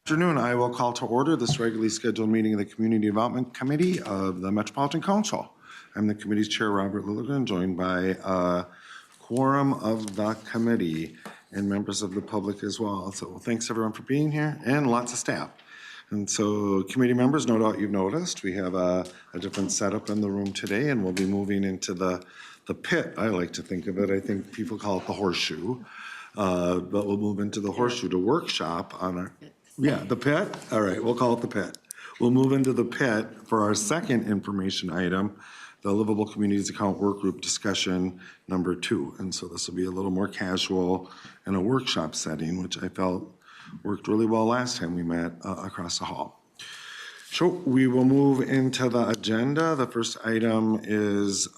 Afternoon, I will call to order this regularly scheduled meeting of the Community Development Committee of the Metropolitan Council. I'm the committee's chair, Robert Lilligren, joined by a quorum of the committee and members of the public as well. So thanks everyone for being here and lots of staff. And so committee members, no doubt you've noticed, we have a different setup in the room today, and we'll be moving into the pit, I like to think of it. I think people call it the horseshoe. But we'll move into the horseshoe to workshop on our, the pit. All right, we'll call it the pit. We'll move into the pit for our second information item, the Livable Communities Account Work Group discussion number 2. And so this will be a little more casual in a workshop setting, which I felt worked really well last time we met across the hall. So we will move into the agenda. The first item is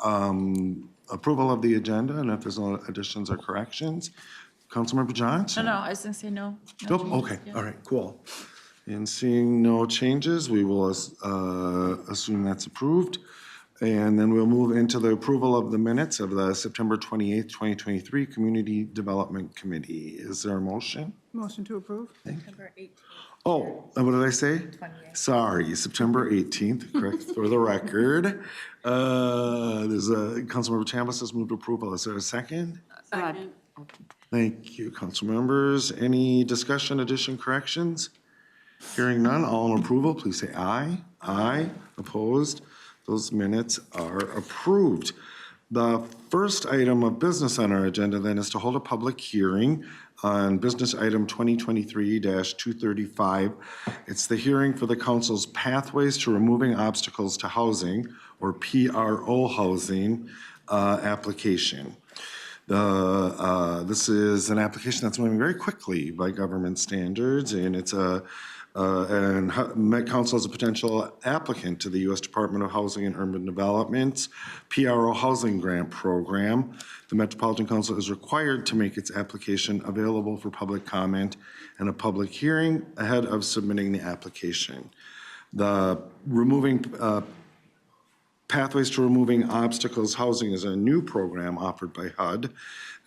approval of the agenda, and if there's no additions or corrections. Councilmember Johnson? No, I was going to say no. Nope, okay, all right, cool. And seeing no changes, we will assume that's approved. And then we'll move into the approval of the minutes of the September 28th, 2023 Community Development Committee. Is there a motion? Motion to approve. September 18th. Oh, what did I say? 28th. Sorry, September 18th, correct for the record. There's a, Councilmember Chambliss has moved approval. Is there a second? Second. Thank you, council members. Any discussion, addition, corrections? Hearing none, all in approval, please say aye. Aye. Opposed? Those minutes are approved. The first item of business on our agenda then is to hold a public hearing on business item 2023-235. It's the hearing for the council's Pathways to Removing Obstacles to Housing, or PRO housing, application. This is an application that's moving very quickly by government standards, and it's and Met Council is a potential applicant to the U.S. Department of Housing and Urban Development's PRO Housing Grant Program. The Metropolitan Council is required to make its application available for public comment and a public hearing ahead of submitting the application. The Pathways to Removing Obstacles Housing is a new program offered by HUD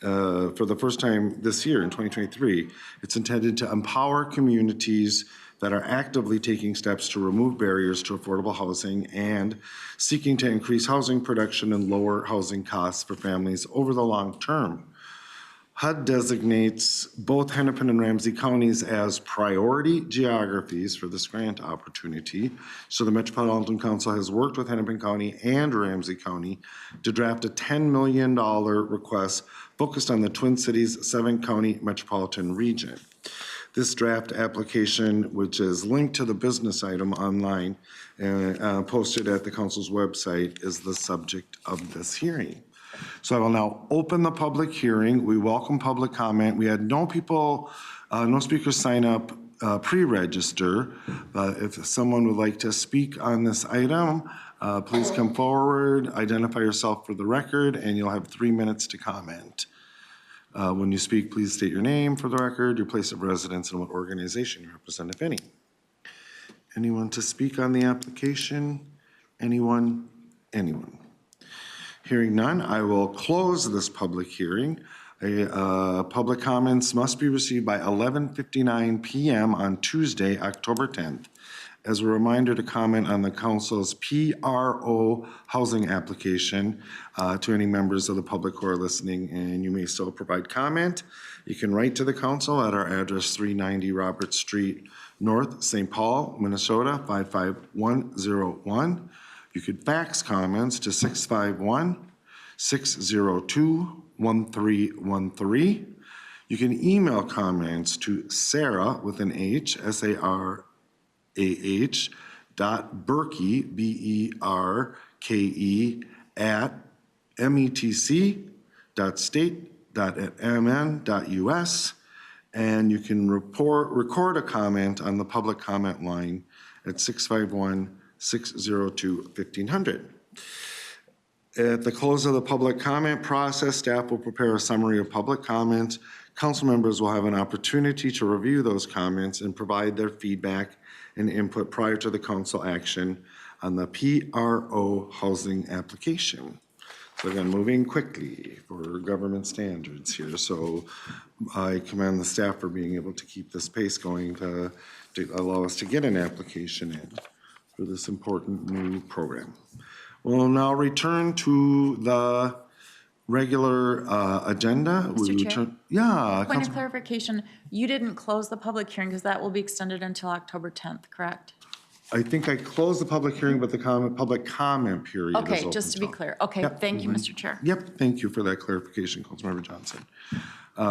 for the first time this year in 2023. It's intended to empower communities that are actively taking steps to remove barriers to affordable housing and seeking to increase housing production and lower housing costs for families over the long term. HUD designates both Hennepin and Ramsey counties as priority geographies for this grant opportunity. So the Metropolitan Council has worked with Hennepin County and Ramsey County to draft a $10 million request focused on the Twin Cities 7-county metropolitan region. This draft application, which is linked to the business item online and posted at the council's website, is the subject of this hearing. So I will now open the public hearing. We welcome public comment. We had no people, no speakers sign up pre-register. If someone would like to speak on this item, please come forward, identify yourself for the record, and you'll have 3 minutes to comment. When you speak, please state your name for the record, your place of residence, and what organization you represent, if any. Anyone to speak on the application? Anyone? Anyone? Hearing none, I will close this public hearing. Public comments must be received by 11:59 p.m. on Tuesday, October 10th. As a reminder to comment on the council's PRO housing application to any members of the public who are listening, and you may still provide comment. You can write to the council at our address 390 Robert Street North, St. Paul, Minnesota 55101. You could fax comments to 651-602-1313. You can email comments to Sarah with an H, S-A-R-A-H, .Berke, B-E-R-K-E, at metc.state.mn.us. And you can record a comment on the public comment line at 651-602-1500. At the close of the public comment process, staff will prepare a summary of public comments. Council members will have an opportunity to review those comments and provide their feedback and input prior to the council action on the PRO housing application. So again, moving quickly for government standards here. So I commend the staff for being able to keep this pace going to allow us to get an application in for this important new program. We'll now return to the regular agenda. Mr. Chair? Yeah. Point of clarification, you didn't close the public hearing because that will be extended until October 10th, correct? I think I closed the public hearing, but the public comment period is Okay, open just to be till- clear. Okay, Yep. thank you, Mr. Chair. Yep, thank you for that clarification, Councilmember Johnson.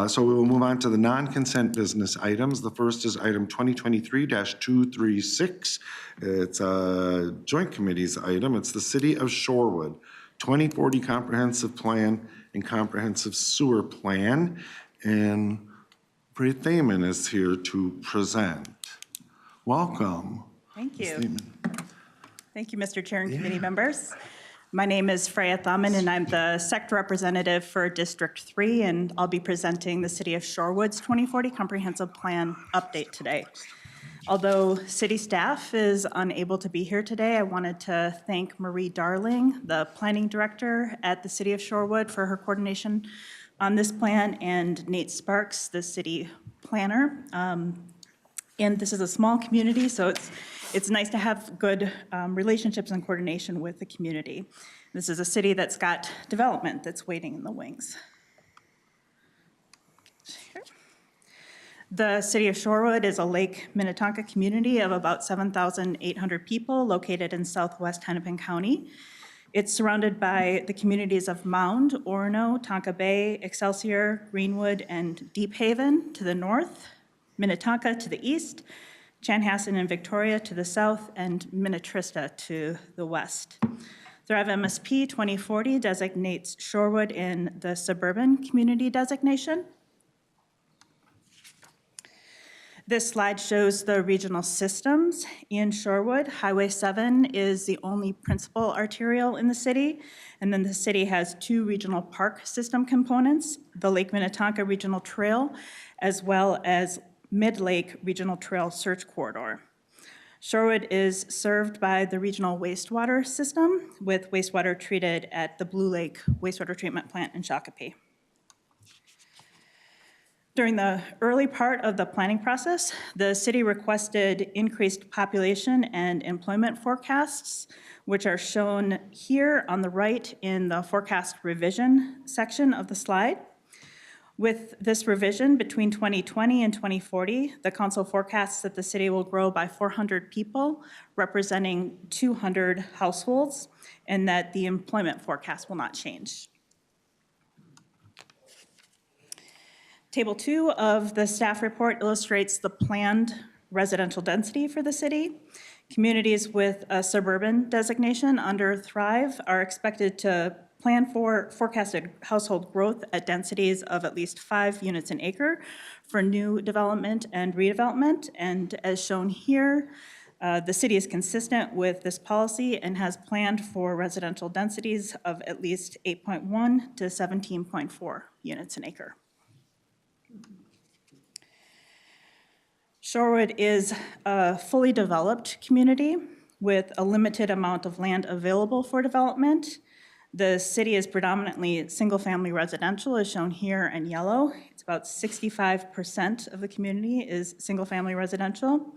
So we will move on to the non-consent business items. The first is item 2023-236. It's a joint committees item. It's the City of Shorewood 2040 Comprehensive Plan and Comprehensive Sewer Plan. And Freya Thamman is here to present. Welcome. Thank Ms. you. Thamman. Thank you, Mr. Chair and committee members. My name is Freya Thamman, and I'm the sector representative for District 3, and I'll be presenting the City of Shorewood's 2040 Comprehensive Plan update today. Although city staff is unable to be here today, I wanted to thank Marie Darling, the planning director at the City of Shorewood, for her coordination on this plan, and Nate Sparks, the city planner. And this is a small community, so it's nice to have good relationships and coordination with the community. This is a city that's got development that's waiting in the wings. The City of Shorewood is a Lake Minnetonka community of about 7,800 people located in southwest Hennepin County. It's surrounded by the communities of Mound, Orono, Tonka Bay, Excelsior, Greenwood, and Deep Haven to the north, Minnetonka to the east, Chanhassen and Victoria to the south, and Minnetrista to the west. Thrive MSP 2040 designates Shorewood in the suburban community designation. This slide shows the regional systems in Shorewood. Highway 7 is the only principal arterial in the city, and then the city has two regional park system components, the Lake Minnetonka Regional Trail, as well as Mid-Lake Regional Trail Search Corridor. Shorewood is served by the regional wastewater system, with wastewater treated at the Blue Lake Wastewater Treatment Plant in Shakopee. During the early part of the planning process, the city requested increased population and employment forecasts, which are shown here on the right in the forecast revision section of the slide. With this revision between 2020 and 2040, the council forecasts that the city will grow by 400 people, representing 200 households, and that the employment forecast will not change. Table 2 of the staff report illustrates the planned residential density for the city. Communities with a suburban designation under Thrive are expected to plan for forecasted household growth at densities of at least 5 units an acre for new development and redevelopment. And as shown here, the city is consistent with this policy and has planned for residential densities of at least 8.1 to 17.4 units an acre. Shorewood is a fully developed community with a limited amount of land available for development. The city is predominantly single-family residential, as shown here in yellow. It's about 65% of the community is single-family residential.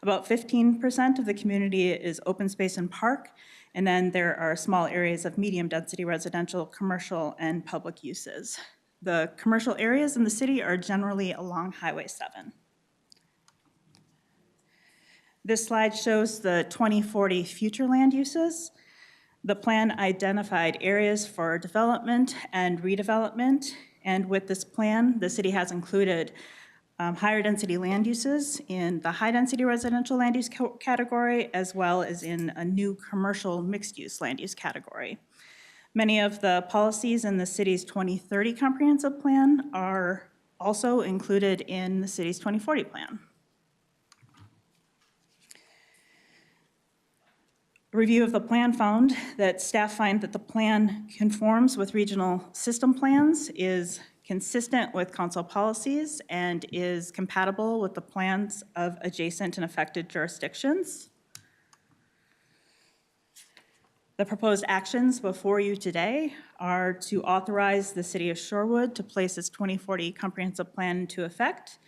About 15% of the community is open space and park, and then there are small areas of medium-density residential, commercial, and public uses. The commercial areas in the city are generally along Highway 7. This slide shows the 2040 future land uses. The plan identified areas for development and redevelopment, and with this plan, the city has included higher density land uses in the high density residential land use category, as well as in a new commercial mixed use land use category. Many of the policies in the city's 2030 comprehensive plan are also included in the city's 2040 plan. A review of the plan found that staff find that the plan conforms with regional system plans, is consistent with council policies, and is compatible with the plans of adjacent and affected jurisdictions. The proposed actions before you today are to authorize the City of Shorewood to place its 2040 comprehensive plan into effect,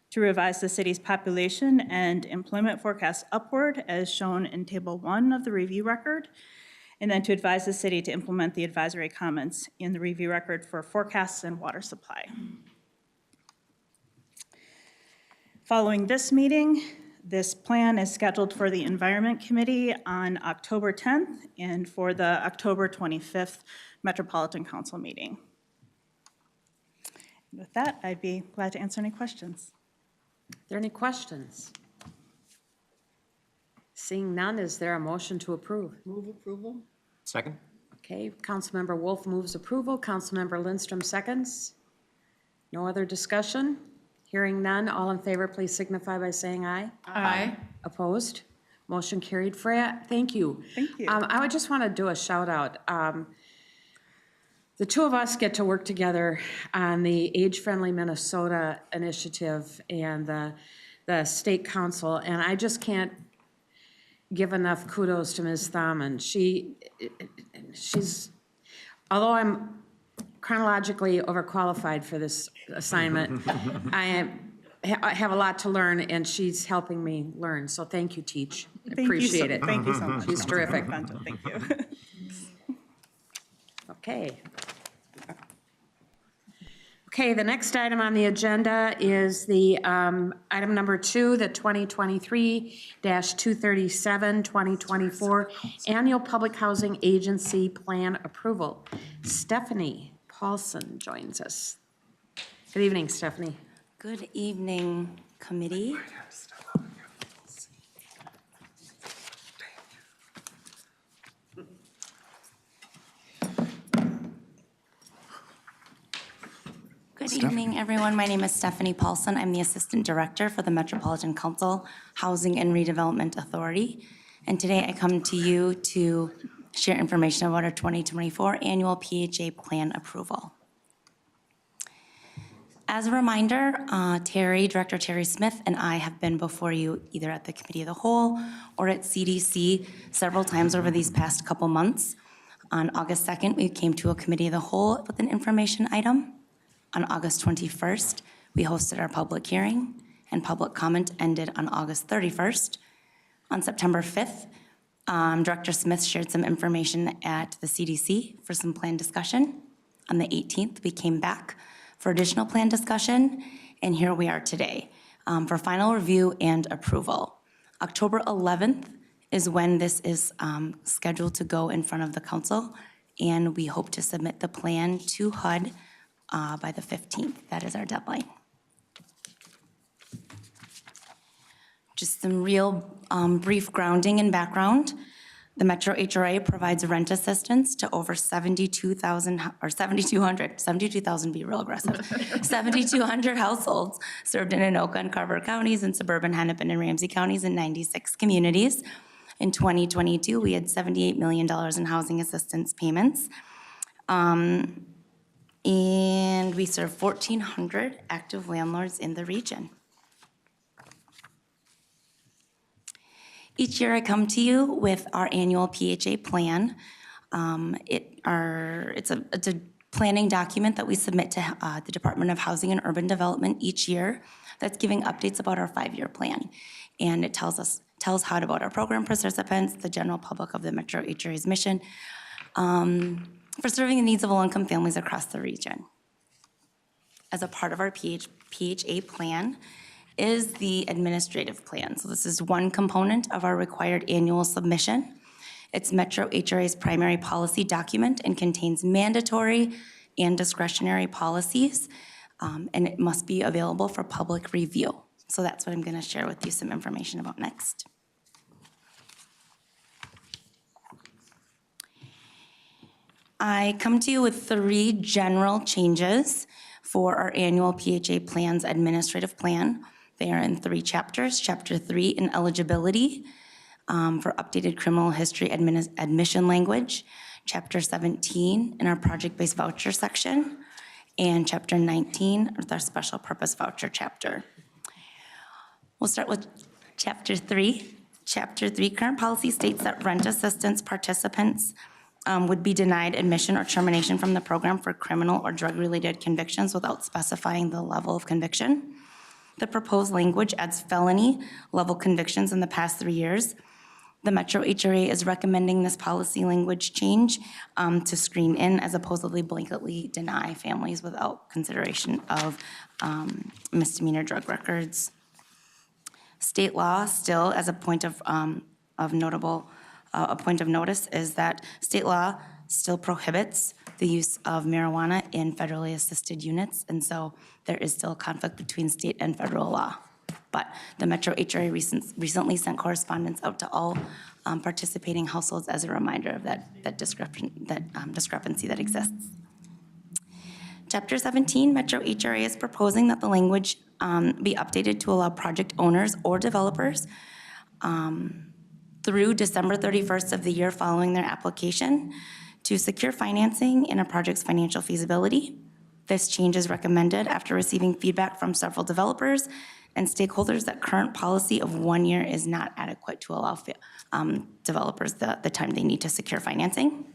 to revise the city's population and employment forecast upward as shown in Table 1 of the review record, and then to advise the city to implement the advisory comments in the review record for forecasts and water supply. Following this meeting, this plan is scheduled for the Environment Committee on October 10th and for the October 25th Metropolitan Council meeting. And with that, I'd be glad to answer any questions. Are there any questions? Seeing none, is there a motion to approve? Move approval? Second? Okay, Councilmember Wolf moves approval. Councilmember Lindstrom seconds. No other discussion? Hearing none, all in favor, please signify by saying aye. Aye. Opposed? Motion carried. Freya, thank you. Thank you. I would just want to do a shout out. The two of us get to work together on the Age-Friendly Minnesota initiative and the state council, and I just can't give enough kudos to Ms. Thamman. She's, although I'm chronologically overqualified for this assignment, I have a lot to learn, and she's helping me learn. So thank you, Teach. I appreciate it. Thank you so much. She's terrific. Thank you. Okay. Okay, the next item on the agenda is the item number 2, the 2023-237, 2024 Annual Public Housing Agency Plan Approval. Stephanie Paulson joins us. Good evening, Stephanie. Good evening, committee. Good evening, everyone. My name is Stephanie Paulson. I'm the Assistant Director for the Metropolitan Council Housing and Redevelopment Authority. And today I come to you to share information about our 2024 Annual PHA Plan Approval. As a reminder, Director Terry Smith and I have been before you either at the Committee of the Whole or at CDC several times over these past couple months. On August 2nd, we came to a Committee of the Whole with an information item. On August 21st, we hosted our public hearing, and public comment ended on August 31st. On September 5th, Director Smith shared some information at the CDC for some plan discussion. On the 18th, we came back for additional plan discussion, and here we are today for final review and approval. October 11th is when this is scheduled to go in front of the council, and we hope to submit the plan to HUD by the 15th. That is our deadline. Just some real brief grounding and background. The Metro HRA provides rent assistance to over 72,000, or 72,000 be real aggressive, 7,200 households served in Anoka and Carver counties and suburban Hennepin and Ramsey counties in 96 communities. In 2022, we had $78 million in housing assistance payments. And we serve 1,400 active landlords in the region. Each year I come to you with our annual PHA plan. It's a planning document that we submit to the Department of Housing and Urban Development each year that's giving updates about our 5-year plan. And it tells HUD about our program participants, the general public of the Metro HRA's mission, for serving the needs of low-income families across the region. As a part of our PHA plan is the administrative plan. So this is one component of our required annual submission. It's Metro HRA's primary policy document and contains mandatory and discretionary policies, and it must be available for public review. So that's what I'm going to share with you some information about next. I come to you with 3 general changes for our annual PHA plan's administrative plan. They are in 3 chapters. Chapter 3 in eligibility for updated criminal history admission language. Chapter 17 in our project-based voucher section. And Chapter 19 with our special purpose voucher chapter. We'll start with Chapter 3. Chapter 3, current policy states that rent assistance participants would be denied admission or termination from the program for criminal or drug-related convictions without specifying the level of conviction. The proposed language adds felony-level convictions in the past 3 years. The Metro HRA is recommending this policy language change to screen in as opposably blanketly deny families without consideration of misdemeanor drug records. State law still, as a point of notice, is that state law still prohibits the use of marijuana in federally assisted units, and so there is still a conflict between state and federal law. But the Metro HRA recently sent correspondence out to all participating households as a reminder of that discrepancy that exists. Chapter 17, Metro HRA is proposing that the language be updated to allow project owners or developers through December 31st of the year following their application to secure financing in a project's financial feasibility. This change is recommended after receiving feedback from several developers and stakeholders that current policy of 1 year is not adequate to allow developers the time they need to secure financing.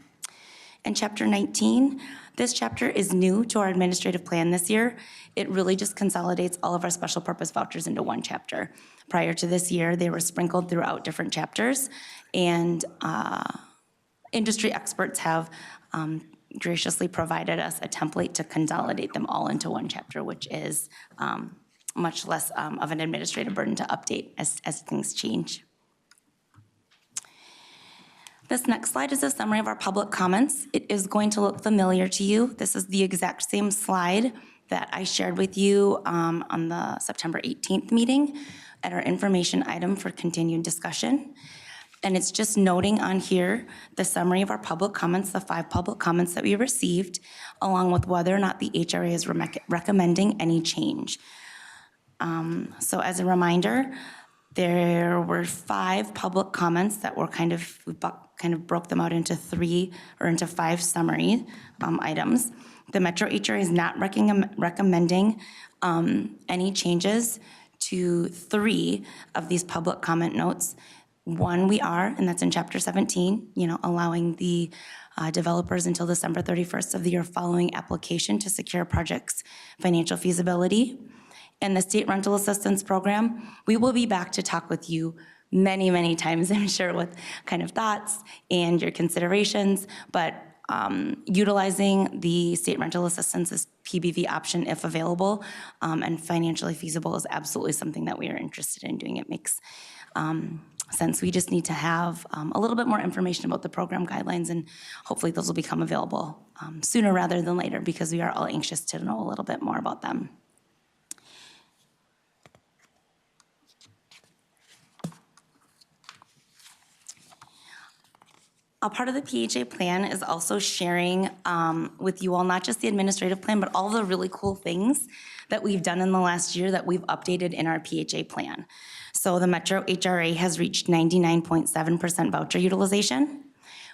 And Chapter 19, this chapter is new to our administrative plan this year. It really just consolidates all of our special purpose vouchers into one chapter. Prior to this year, they were sprinkled throughout different chapters, and industry experts have graciously provided us a template to consolidate them all into one chapter, which is much less of an administrative burden to update as things change. This next slide is a summary of our public comments. It is going to look familiar to you. This is the exact same slide that I shared with you on the September 18th meeting at our information item for continued discussion. And it's just noting on here the summary of our public comments, the 5 public comments that we received, along with whether or not the HRA is recommending any change. So as a reminder, there were 5 public comments that were we broke them out into 5 summary items. The Metro HRA is not recommending any changes to 3 of these public comment notes. 1 we are, and that's in Chapter 17, allowing the developers until December 31st of the year following application to secure a project's financial feasibility. And the state rental assistance program, we will be back to talk with you many, many times, I'm sure, with kind of thoughts and your considerations, but utilizing the state rental assistance as PBV option if available and financially feasible is absolutely something that we are interested in doing. It makes sense. We just need to have a little bit more information about the program guidelines, and hopefully those will become available sooner rather than later, because we are all anxious to know a little bit more about them. A part of the PHA plan is also sharing with you all, not just the administrative plan, but all the really cool things that we've done in the last year that we've updated in our PHA plan. So the Metro HRA has reached 99.7% voucher utilization.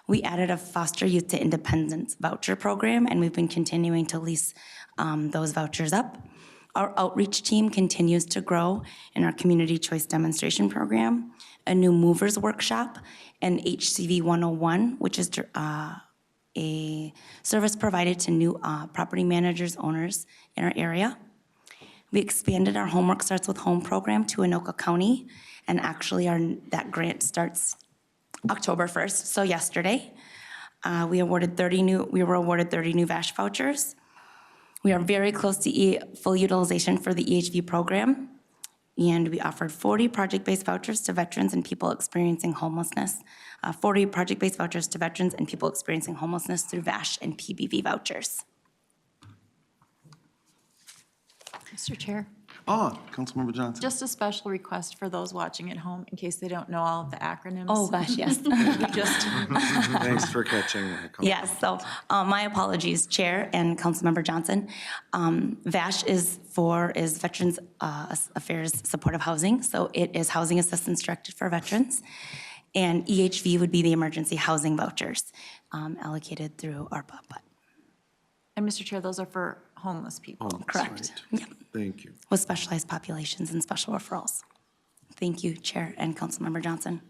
We added a foster youth to independence voucher program, and we've been continuing to lease those vouchers up. Our outreach team continues to grow in our community choice demonstration program, a new movers workshop, and HCV 101, which is a service provided to new property managers, owners in our area. We expanded our Homework Starts with Home program to Anoka County, and actually that grant starts October 1st, so yesterday. We were awarded 30 new VASH vouchers. We are very close to full utilization for the EHV program, and we offered 40 project-based vouchers to veterans and people experiencing homelessness. 40 project-based vouchers to veterans and people experiencing homelessness through VASH and PBV vouchers. Mr. Chair, Councilmember Johnson. just a special request for those watching at home, in case they don't know all of the acronyms. Oh, gosh, yes. Thanks for catching that. Yes, so my apologies, Chair and Councilmember Johnson. VASH is Veterans Affairs Supportive Housing, so it is housing assistance directed for veterans. And EHV would be the emergency housing vouchers allocated through ARPA. And Mr. Chair, those are for homeless people. Oh, that's Correct. right. Yep. Thank you. With specialized populations and special referrals. Thank you, Chair and Councilmember Johnson.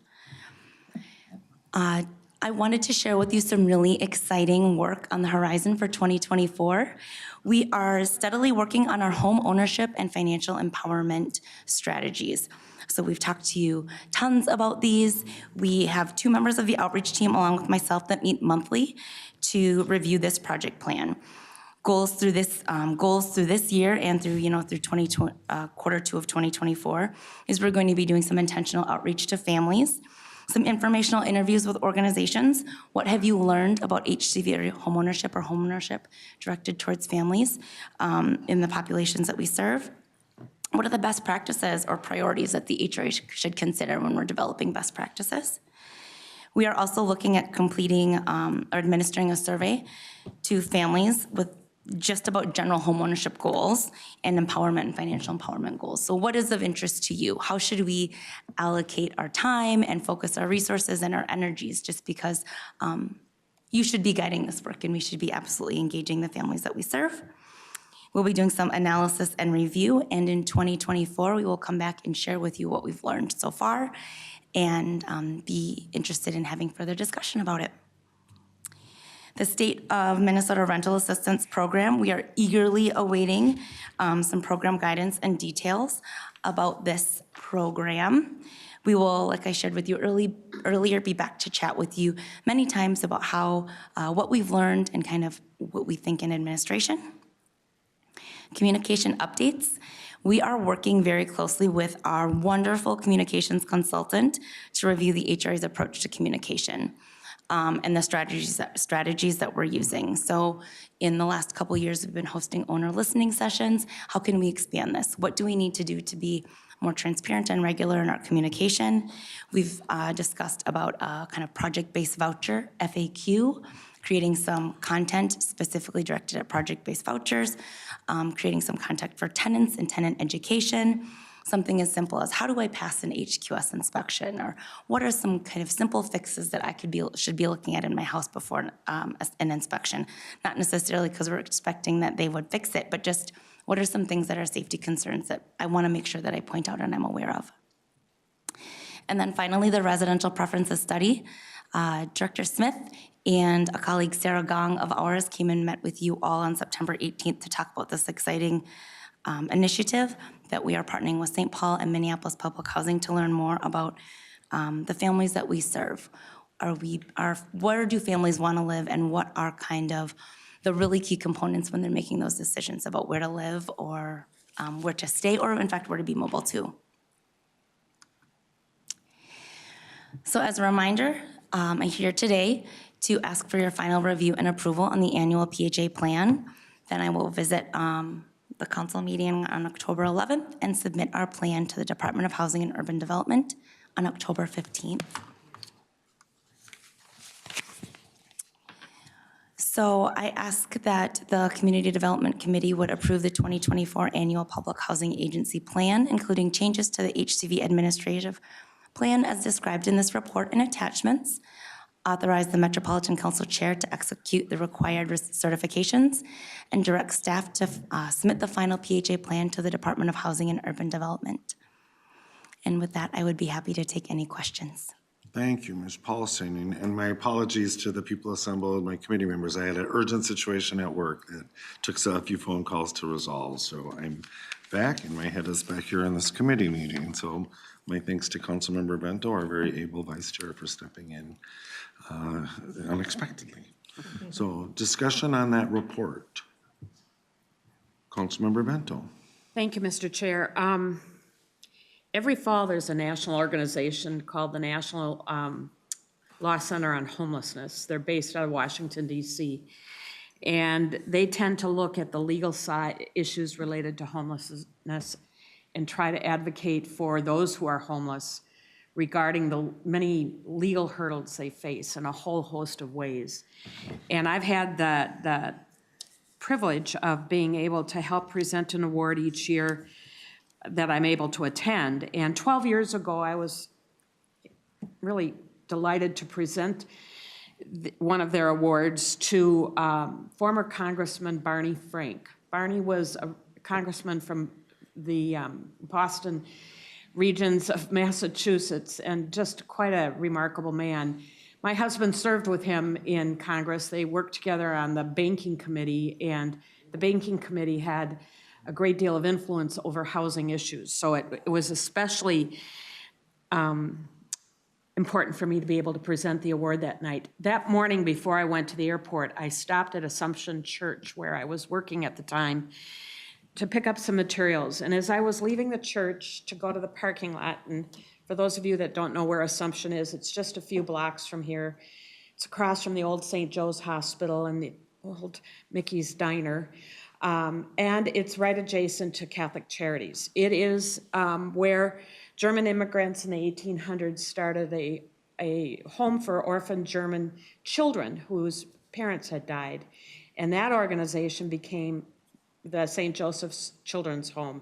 I wanted to share with you some really exciting work on the horizon for 2024. We are steadily working on our home ownership and financial empowerment strategies. So we've talked to you tons about these. We have 2 members of the outreach team along with myself that meet monthly to review this project plan. Goals through this year and through quarter 2 of 2024 is we're going to be doing some intentional outreach to families, some informational interviews with organizations. What have you learned about HCV or homeownership directed towards families in the populations that we serve? What are the best practices or priorities that the HRA should consider when we're developing best practices? We are also looking at completing or administering a survey to families with just about general homeownership goals and empowerment and financial empowerment goals. So what is of interest to you? How should we allocate our time and focus our resources and our energies, just because you should be guiding this work and we should be absolutely engaging the families that we serve. We'll be doing some analysis and review, and in 2024, we will come back and share with you what we've learned so far and be interested in having further discussion about it. The State of Minnesota Rental Assistance Program, we are eagerly awaiting some program guidance and details about this program. We will, like I shared with you earlier, be back to chat with you many times about how, what we've learned and kind of what we think in administration. Communication updates. We are working very closely with our wonderful communications consultant to review the HRA's approach to communication. And the strategies that we're using. So in the last couple of years, we've been hosting owner listening sessions. How can we expand this? What do we need to do to be more transparent and regular in our communication? We've discussed about a kind of project-based voucher, FAQ, creating some content specifically directed at project-based vouchers, creating some content for tenants and tenant education. Something as simple as, how do I pass an HQS inspection? Or what are some kind of simple fixes that I should be looking at in my house before an inspection? Not necessarily because we're expecting that they would fix it, but just what are some things that are safety concerns that I want to make sure that I point out and I'm aware of? And then finally, the residential preferences study. Director Smith and a colleague, Sarah Gong of ours, came and met with you all on September 18th to talk about this exciting initiative that we are partnering with St. Paul and Minneapolis Public Housing to learn more about the families that we serve. Where do families want to live, and what are kind of the really key components when they're making those decisions about where to live or where to stay, or in fact, where to be mobile to. So as a reminder, I'm here today to ask for your final review and approval on the annual PHA plan. Then I will visit the council meeting on October 11th and submit our plan to the Department of Housing and Urban Development on October 15th. So I ask that the Community Development Committee would approve the 2024 Annual Public Housing Agency Plan, including changes to the HCV administrative plan as described in this report and attachments. Authorize the Metropolitan Council Chair to execute the required certifications, and direct staff to submit the final PHA plan to the Department of Housing and Urban Development. And with that, I would be happy to take any questions. Thank you, Ms. Paulson, and my apologies to the people assembled, my committee members. I had an urgent situation at work that took a few phone calls to resolve, so I'm back, and my head is back here in this committee meeting. So my thanks to Councilmember Bento, our very able vice chair, for stepping in unexpectedly. So discussion on that report. Councilmember Bento. Thank you, Mr. Chair. Every fall, there's a national organization called the National Law Center on Homelessness. They're based out of Washington, D.C. And they tend to look at the legal side issues related to homelessness and try to advocate for those who are homeless regarding the many legal hurdles they face in a whole host of ways. And I've had the privilege of being able to help present an award each year that I'm able to attend. And 12 years ago, I was really delighted to present one of their awards to former Congressman Barney Frank. Barney was a congressman from the Boston regions of Massachusetts, and just quite a remarkable man. My husband served with him in Congress. They worked together on the banking committee, and the banking committee had a great deal of influence over housing issues. So it was especially important for me to be able to present the award that night. That morning before I went to the airport, I stopped at Assumption Church, where I was working at the time, to pick up some materials. And as I was leaving the church to go to the parking lot, and for those of you that don't know where Assumption is, it's just a few blocks from here. It's across from the old St. Joe's Hospital and the old Mickey's Diner. And it's right adjacent to Catholic Charities. It is where German immigrants in the 1800s started a home for orphan German children whose parents had died. And that organization became the St. Joseph's Children's Home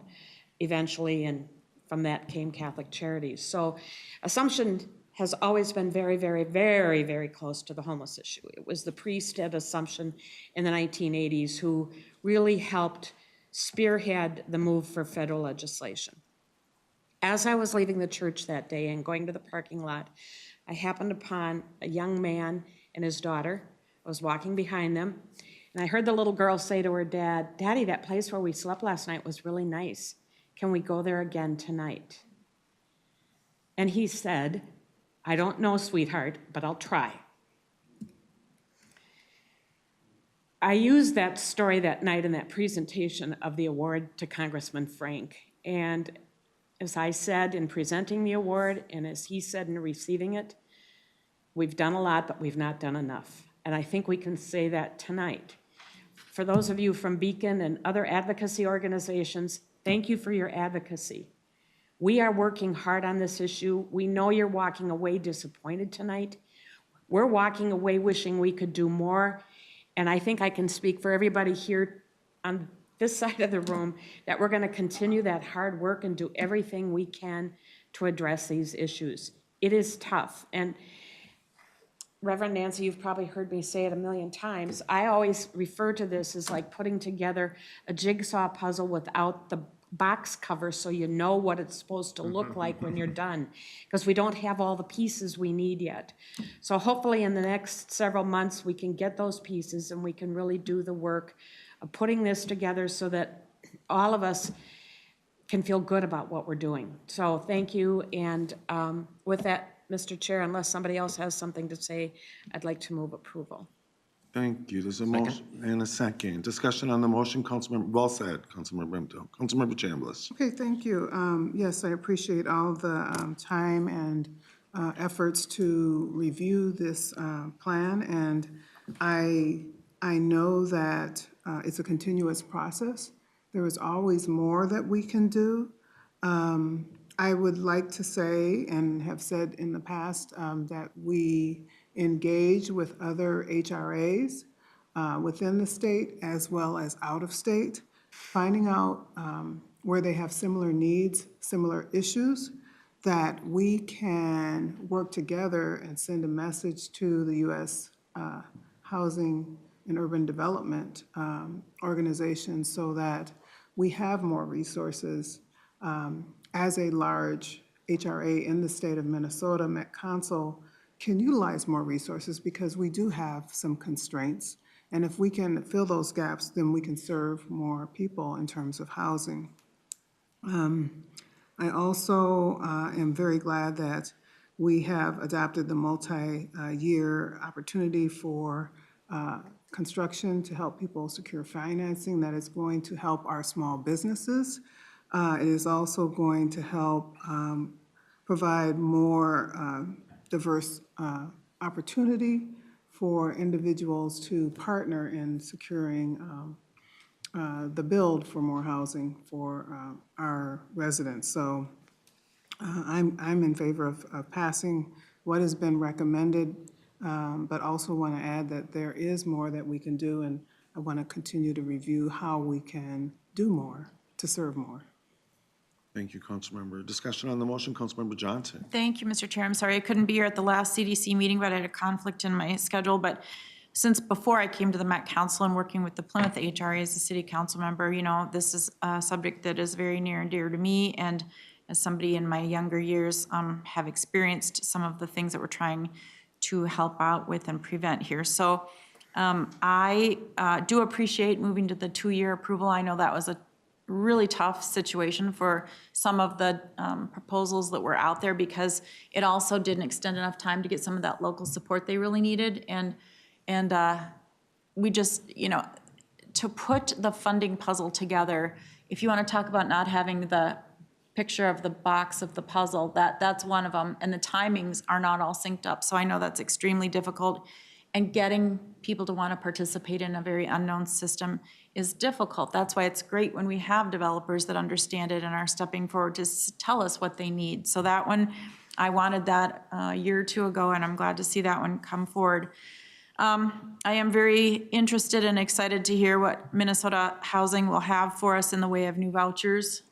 eventually, and from that came Catholic Charities. So Assumption has always been very, very, very, very close to the homeless issue. It was the priest at Assumption in the 1980s who really helped spearhead the move for federal legislation. As I was leaving the church that day and going to the parking lot, I happened upon a young man and his daughter. I was walking behind them, and I heard the little girl say to her dad, "Daddy, that place where we slept last night was really nice. Can we go there again tonight?" And he said, "I don't know, sweetheart, but I'll try." I used that story that night in that presentation of the award to Congressman Frank. And as I said in presenting the award, and as he said in receiving it, we've done a lot, but we've not done enough. And I think we can say that tonight. For those of you from Beacon and other advocacy organizations, thank you for your advocacy. We are working hard on this issue. We know you're walking away disappointed tonight. We're walking away wishing we could do more. And I think I can speak for everybody here on this side of the room that we're going to continue that hard work and do everything we can to address these issues. It is tough. And Reverend Nancy, you've probably heard me say it a million times. I always refer to this as like putting together a jigsaw puzzle without the box cover, so you know what it's supposed to look like when you're done, because we don't have all the pieces we need yet. So hopefully in the next several months we can get those pieces and we can really do the work of putting this together so that all of us can feel good about what we're doing. So thank you, and with that, Mr. Chair, unless somebody else has something to say, I'd like to move approval. Thank you. There's a motion and a second. Discussion on the motion, Councilmember, well said, Councilmember Brimto. Councilmember Chambliss. Okay, thank you. Yes, I appreciate all the time and efforts to review this plan, and I know that it's a continuous process. There is always more that we can do. I would like to say, and have said in the past, that we engage with other HRAs within the state as well as out of state, finding out where they have similar needs, similar issues, that we can work together and send a message to the U.S. Housing and Urban Development Organization so that we have more resources. As a large HRA in the state of Minnesota, Met Council can utilize more resources because we do have some constraints. And if we can fill those gaps, then we can serve more people in terms of housing. I also am very glad that we have adopted the multi-year opportunity for construction to help people secure financing that is going to help our small businesses. It is also going to help provide more diverse opportunity for individuals to partner in securing the build for more housing for our residents. So I'm in favor of passing what has been recommended, but also want to add that there is more that we can do, and I want to continue to review how we can do more to serve more. Thank you, Councilmember. Discussion on the motion, Councilmember Johnson. Thank you, Mr. Chair. I'm sorry I couldn't be here at the last CDC meeting, but I had a conflict in my schedule. But since before I came to the Met Council and working with the Plymouth HRA as a city council member, you know, this is a subject that is very near and dear to me. And as somebody in my younger years, have experienced some of the things that we're trying to help out with and prevent here. So I do appreciate moving to the 2-year approval. I know that was a really tough situation for some of the proposals that were out there because it also didn't extend enough time to get some of that local support they really needed. And we just, to put the funding puzzle together, if you want to talk about not having the picture of the box of the puzzle, that's one of them. And the timings are not all synced up. So I know that's extremely difficult. And getting people to want to participate in a very unknown system is difficult. That's why it's great when we have developers that understand it and are stepping forward to tell us what they need. So that one, I wanted that a year or two ago, and I'm glad to see that one come forward. I am very interested and excited to hear what Minnesota Housing will have for us in the way of new vouchers.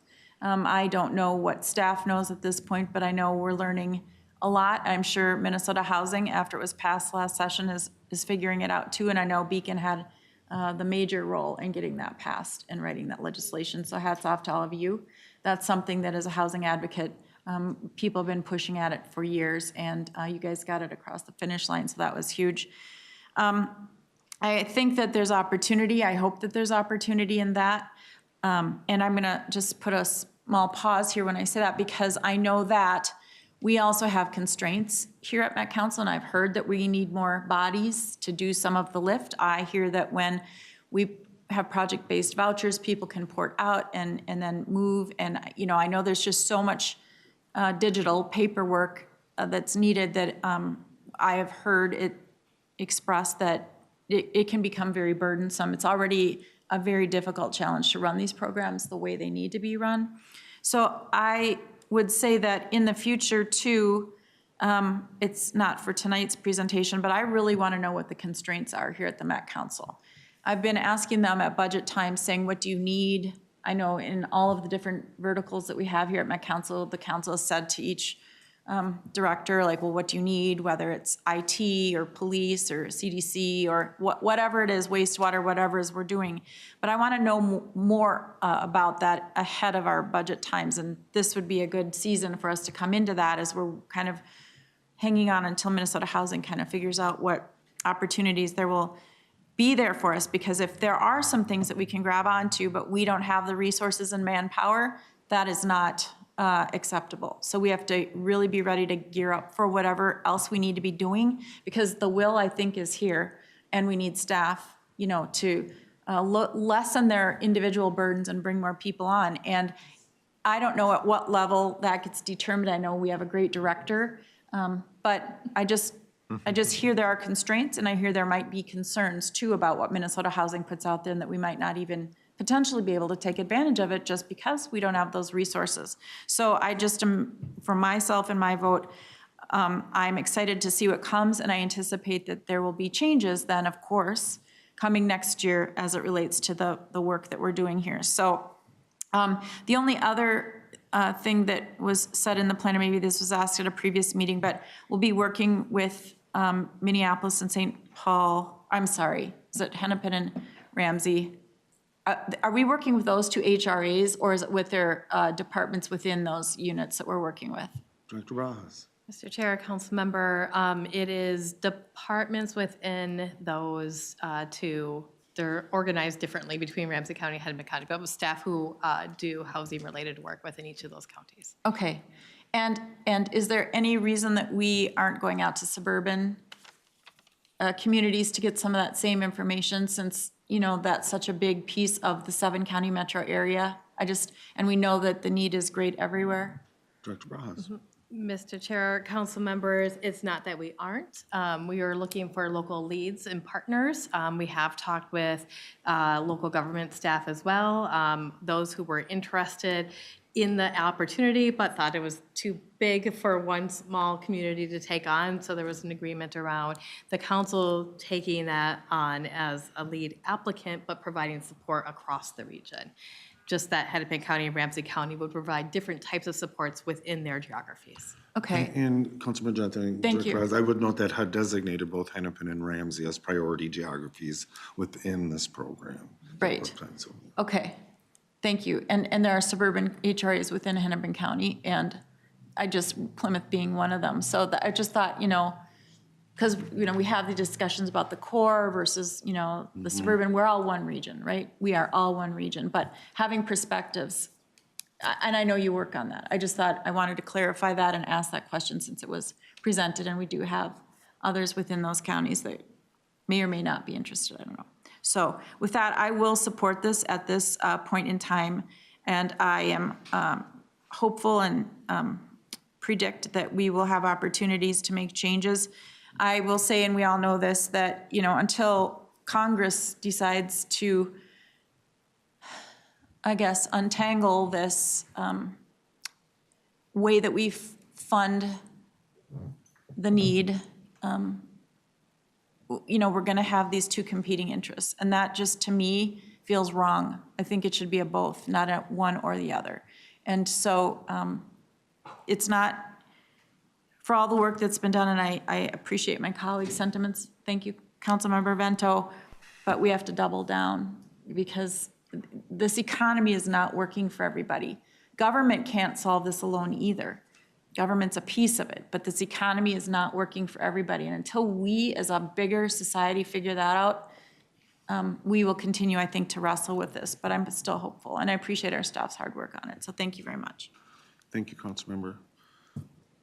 I don't know what staff knows at this point, but I know we're learning a lot. I'm sure Minnesota Housing, after it was passed last session, is figuring it out too. And I know Beacon had the major role in getting that passed and writing that legislation. So hats off to all of you. That's something that as a housing advocate, people have been pushing at it for years, and you guys got it across the finish line, so that was huge. I think that there's opportunity. I hope that there's opportunity in that. And I'm gonna just put a small pause here when I say that, because I know that we also have constraints here at Met Council, and I've heard that we need more bodies to do some of the lift. I hear that when we have project-based vouchers, people can port out and then move. And, I know there's just so much digital paperwork that's needed that I have heard it expressed that it can become very burdensome. It's already a very difficult challenge to run these programs the way they need to be run. So I would say that in the future too, it's not for tonight's presentation, but I really want to know what the constraints are here at the Met Council. I've been asking them at budget time, saying, what do you need? I know in all of the different verticals that we have here at Met Council, the council has said to each director, like, well, what do you need? Whether it's IT or police or CDC or whatever it is, wastewater, whatever it is we're doing. But I want to know more about that ahead of our budget times. And this would be a good season for us to come into that, as we're kind of hanging on until Minnesota Housing kind of figures out what opportunities there will be there for us. Because if there are some things that we can grab onto, but we don't have the resources and manpower, that is not acceptable. So we have to really be ready to gear up for whatever else we need to be doing, because the will, I think, is here, and we need staff, to lessen their individual burdens and bring more people on. And I don't know at what level that gets determined. I know we have a great director, but I just hear there are constraints, and I hear there might be concerns too about what Minnesota Housing puts out there, and that we might not even potentially be able to take advantage of it just because we don't have those resources. So I just am, for myself and my vote, I'm excited to see what comes, and I anticipate that there will be changes then, of course, coming next year as it relates to the work that we're doing here. So the only other thing that was said in the plan, or maybe this was asked at a previous meeting, but we'll be working with Minneapolis and St. Paul, is it Hennepin and Ramsey? Are we working with those two HRAs, or is it with their departments within those units that we're working with? Director Bras. Mr. Chair, council member, it is departments within those two. They're organized differently between Ramsey County and Hennepin County, but with staff who do housing-related work within each of those counties. Okay. And is there any reason that we aren't going out to suburban communities to get some of that same information, since that's such a big piece of the 7-county metro area? And we know that the need is great everywhere. Director Bras. Mr. Chair, council members, it's not that we aren't. We are looking for local leads and partners. We have talked with local government staff as well, those who were interested in the opportunity but thought it was too big for one small community to take on. So there was an agreement around the council taking that on as a lead applicant but providing support across the region. Just that Hennepin County and Ramsey County would provide different types of supports within their geographies. Okay. And Councilman Johnson, Thank you. I would note that HUD designated both Hennepin and Ramsey as priority geographies within this program. Right. Okay. Thank you. And there are suburban HRAs within Hennepin County, and Plymouth being one of them. So I just thought, because, we have the discussions about the core versus, the suburban, we're all one region, right? We are all one region, but having perspectives, and I know you work on that. I just thought I wanted to clarify that and ask that question since it was presented, and we do have others within those counties that may or may not be interested, I don't know. So with that, I will support this at this point in time, and I am hopeful and predict that we will have opportunities to make changes. I will say, and we all know this, that, until Congress decides to, I guess, untangle this way that we fund the need, we're going to have these two competing interests. And that just, to me, feels wrong. I think it should be a both, not a one or the other. And so it's not, for all the work that's been done, and I appreciate my colleagues' sentiments. Thank you, Councilmember Vento, but we have to double down because this economy is not working for everybody. Government can't solve this alone either. Government's a piece of it, but this economy is not working for everybody. And until we as a bigger society figure that out, we will continue, I think, to wrestle with this, but I'm still hopeful. And I appreciate our staff's hard work on it. So thank you very much. Thank you, Councilmember.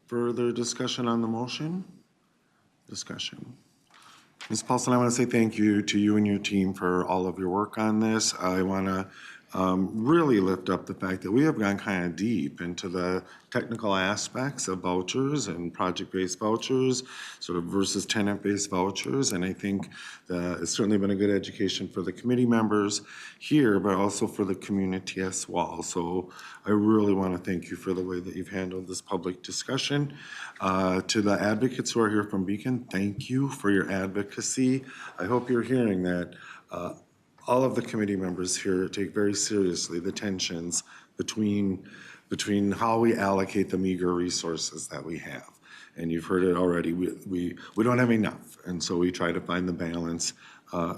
Further discussion on the motion? Discussion. Ms. Paulson, I want to say thank you to you and your team for all of your work on this. I want to really lift up the fact that we have gone kind of deep into the technical aspects of vouchers and project-based vouchers, sort of versus tenant-based vouchers. And I think it's certainly been a good education for the committee members here, but also for the community as well. So I really want to thank you for the way that you've handled this public discussion. To the advocates who are here from Beacon, thank you for your advocacy. I hope you're hearing that. All of the committee members here take very seriously the tensions between how we allocate the meager resources that we have. And you've heard it already, we don't have enough. And so we try to find the balance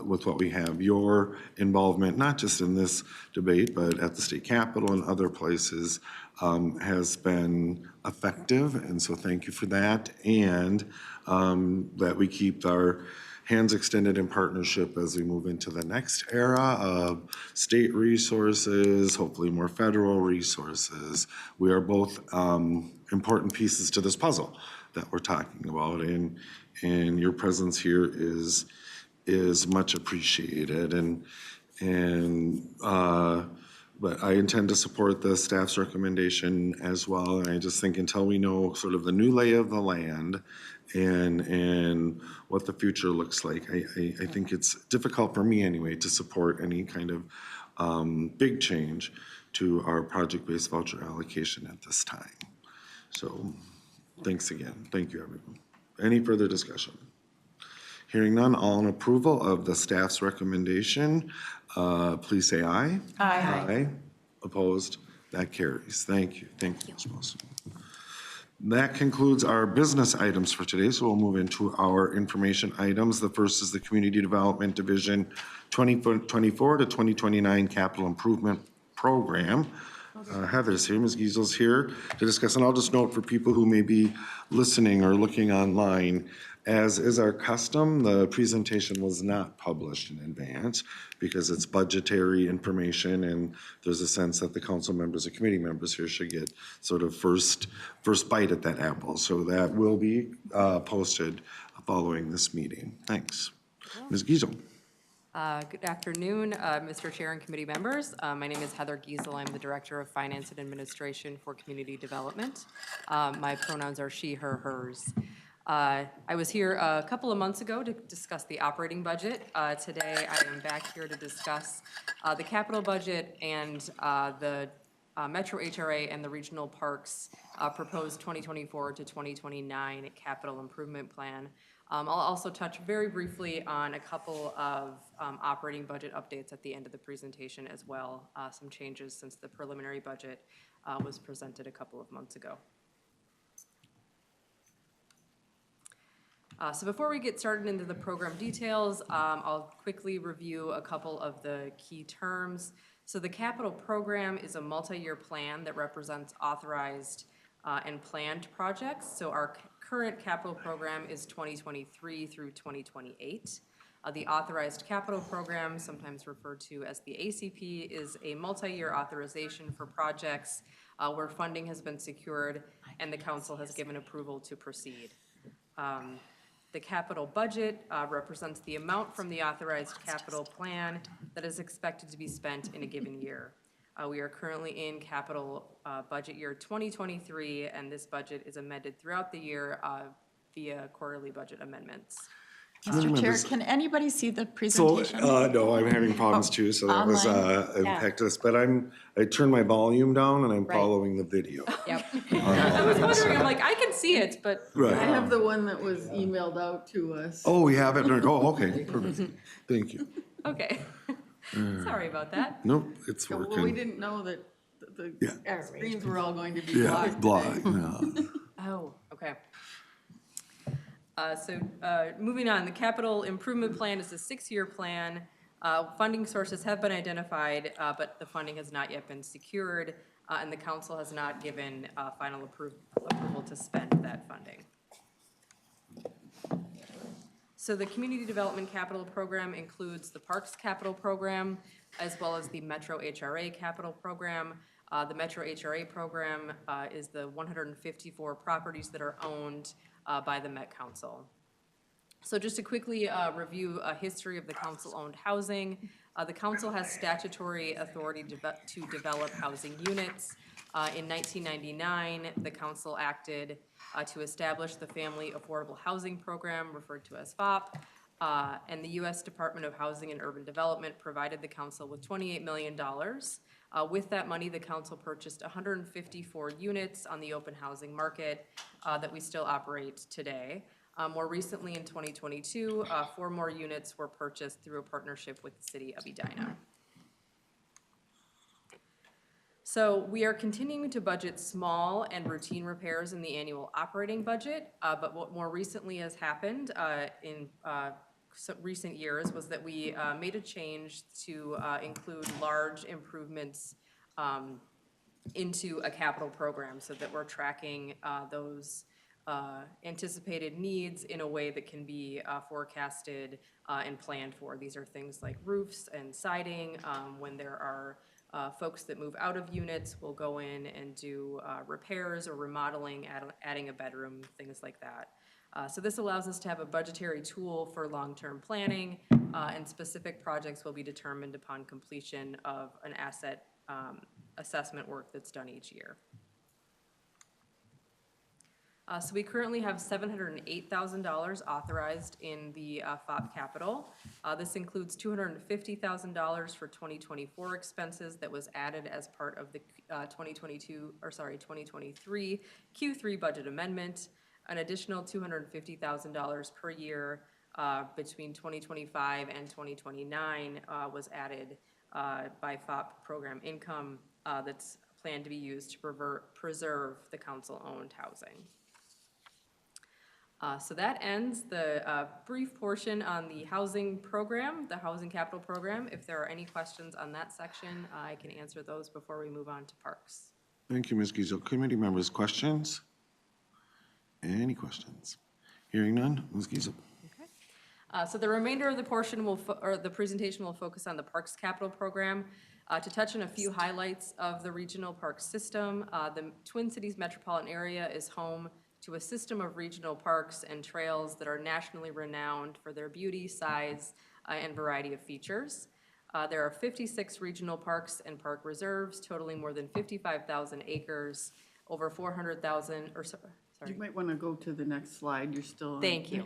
with what we have. Your involvement, not just in this debate, but at the state capitol and other places, has been effective. And so thank you for that. And that we keep our hands extended in partnership as we move into the next era of state resources, hopefully more federal resources. We are both important pieces to this puzzle that we're talking about, and your presence here is much appreciated. But I intend to support the staff's recommendation as well. And I just think until we know sort of the new lay of the land and what the future looks like, I think it's difficult for me anyway to support any kind of big change to our project-based voucher allocation at this time. So thanks again. Thank you, everyone. Any further discussion? Hearing none, all in approval of the staff's recommendation, please say aye. Aye. Aye. Opposed? That carries. Thank you. Thank you, Ms. Wilson. That concludes our business items for today, so we'll move into our information items. The first is the Community Development Division 2024 to 2029 Capital Improvement Program. Heather's here, Ms. Giesel's here to discuss, and I'll just note for people who may be listening or looking online, as is our custom, the presentation was not published in advance because it's budgetary information, and there's a sense that the council members and committee members here should get sort of first bite at that apple. So that will be posted following this meeting. Thanks. Ms. Giesel. Good afternoon, Mr. Chair and committee members. My name is Heather Giesel. I'm the Director of Finance and Administration for Community Development. My pronouns are she, her, hers. I was here a couple of months ago to discuss the operating budget. Today I am back here to discuss the capital budget and the Metro HRA and the Regional Parks proposed 2024 to 2029 capital improvement plan. I'll also touch very briefly on a couple of operating budget updates at the end of the presentation as well, some changes since the preliminary budget was presented a couple of months ago. So before we get started into the program details, I'll quickly review a couple of the key terms. So the capital program is a multi-year plan that represents authorized and planned projects. So our current capital program is 2023 through 2028. The authorized capital program, sometimes referred to as the ACP, is a multi-year authorization for projects where funding has been secured and the council has given approval to proceed. The capital budget represents the amount from the authorized capital plan that is expected to be spent in a given year. We are currently in capital budget year 2023, and this budget is amended throughout the year via quarterly budget amendments. Mr. Chair, can anybody see the presentation? No, I'm having problems too, so that was impacted us. But I turned my volume down and I'm following the video. Yep. I was wondering, I'm like, I can see it, but. Right. I have the one that was emailed out to us. Oh, we have it? Oh, okay, perfect. Thank you. Okay. Sorry about that. Nope, it's Well, we working. didn't know that the Yeah. screens were all going to be Yeah, blocked. yeah. Oh, okay. Moving on, the capital improvement plan is a 6-year plan. Funding sources have been identified, but the funding has not yet been secured, and the council has not given final approval to spend that funding. So the Community Development Capital Program includes the Parks Capital Program, as well as the Metro HRA Capital Program. The Metro HRA Program is the 154 properties that are owned by the Met Council. So just to quickly review a history of the council-owned housing, the council has statutory authority to develop housing units. In 1999, the council acted to establish the Family Affordable Housing Program, referred to as FOP, and the U.S. Department of Housing and Urban Development provided the council with $28 million. With that money, the council purchased 154 units on the open housing market that we still operate today. More recently, in 2022, 4 more units were purchased through a partnership with the city of Edina. So we are continuing to budget small and routine repairs in the annual operating budget, but what more recently has happened in recent years was that we made a change to include large improvements into a capital program so that we're tracking those anticipated needs in a way that can be forecasted and planned for. These are things like roofs and siding. When there are folks that move out of units, we'll go in and do repairs or remodeling, adding a bedroom, things like that. So this allows us to have a budgetary tool for long-term planning, and specific projects will be determined upon completion of an asset assessment work that's done each year. So we currently have $708,000 authorized in the FOP capital. This includes $250,000 for 2024 expenses that was added as part of the 2023 Q3 budget amendment. An additional $250,000 per year between 2025 and 2029 was added by FOP program income that's planned to be used to preserve the council-owned housing. So that ends the brief portion on the housing program, the housing capital program. If there are any questions on that section, I can answer those before we move on to parks. Thank you, Ms. Giesel. Committee members, questions? Any questions? Hearing none, Ms. Giesel. Okay. So the remainder of the portion or the presentation will focus on the Parks Capital Program. To touch on a few highlights of the regional park system, the Twin Cities metropolitan area is home to a system of regional parks and trails that are nationally renowned for their beauty, size, and variety of features. There are 56 regional parks and park reserves totaling more than 55,000 acres, over 400,000, or sorry. You might want to go to the next slide, you're still on. Thank you.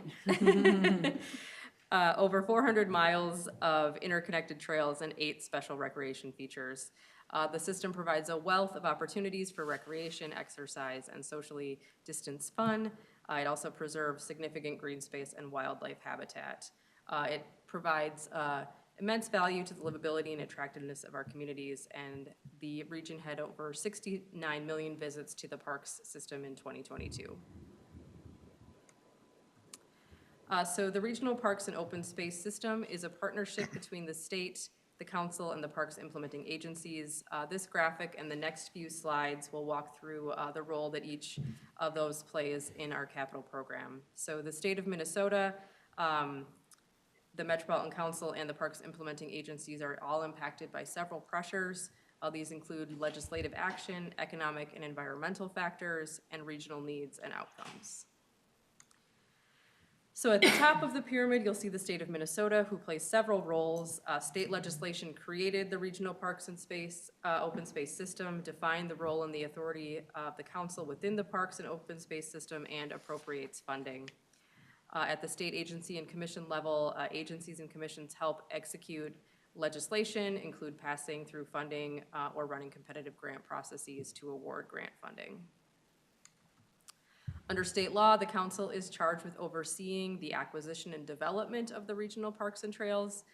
Over 400 miles of interconnected trails and 8 special recreation features. The system provides a wealth of opportunities for recreation, exercise, and socially distanced fun. It also preserves significant green space and wildlife habitat. It provides immense value to the livability and attractiveness of our communities, and the region had over 69 million visits to the parks system in 2022. So the Regional Parks and Open Space System is a partnership between the state the council, and the park's implementing agencies. This graphic and the next few slides will walk through the role that each of those plays in our capital program. So the state of Minnesota, the Metropolitan Council, and the park's implementing agencies are all impacted by several pressures. These include legislative action, economic and environmental factors, and regional needs and outcomes. So at the top of the pyramid, you'll see the state of Minnesota, who plays several roles. State legislation created the regional parks and open space system, defined the role and the authority of the council within the parks and open space system, and appropriates funding. At the state agency and commission level, agencies and commissions help execute legislation, include passing through funding or running competitive grant processes to award grant funding. Under state law, the council is charged with overseeing the acquisition and development of the regional parks and trails.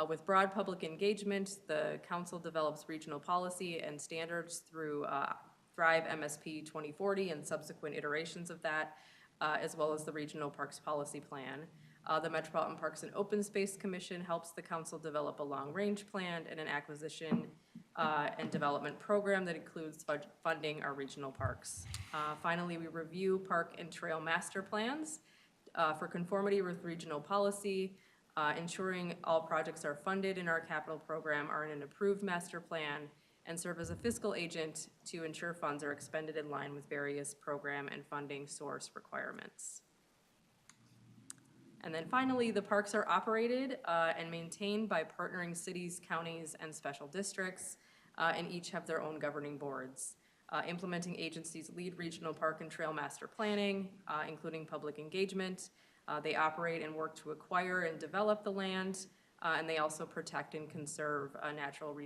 With broad public engagement, the council develops regional policy and standards through Thrive MSP 2040 and subsequent iterations of that, as well as the Regional Parks Policy Plan. The Metropolitan Parks and Open Space Commission helps the council develop a long-range plan and an acquisition and development program that includes funding our regional parks. Finally, we review park and trail master plans for conformity with regional policy, ensuring all projects are funded in our capital program are in an approved master plan, and serve as a fiscal agent to ensure funds are expended in line with various program and funding source requirements. And then finally, the parks are operated and maintained by partnering cities, counties, and special districts, and each have their own governing boards. Implementing agencies lead regional park and trail master planning, including public engagement. They operate and work to acquire and develop the land, and they also protect and conserve natural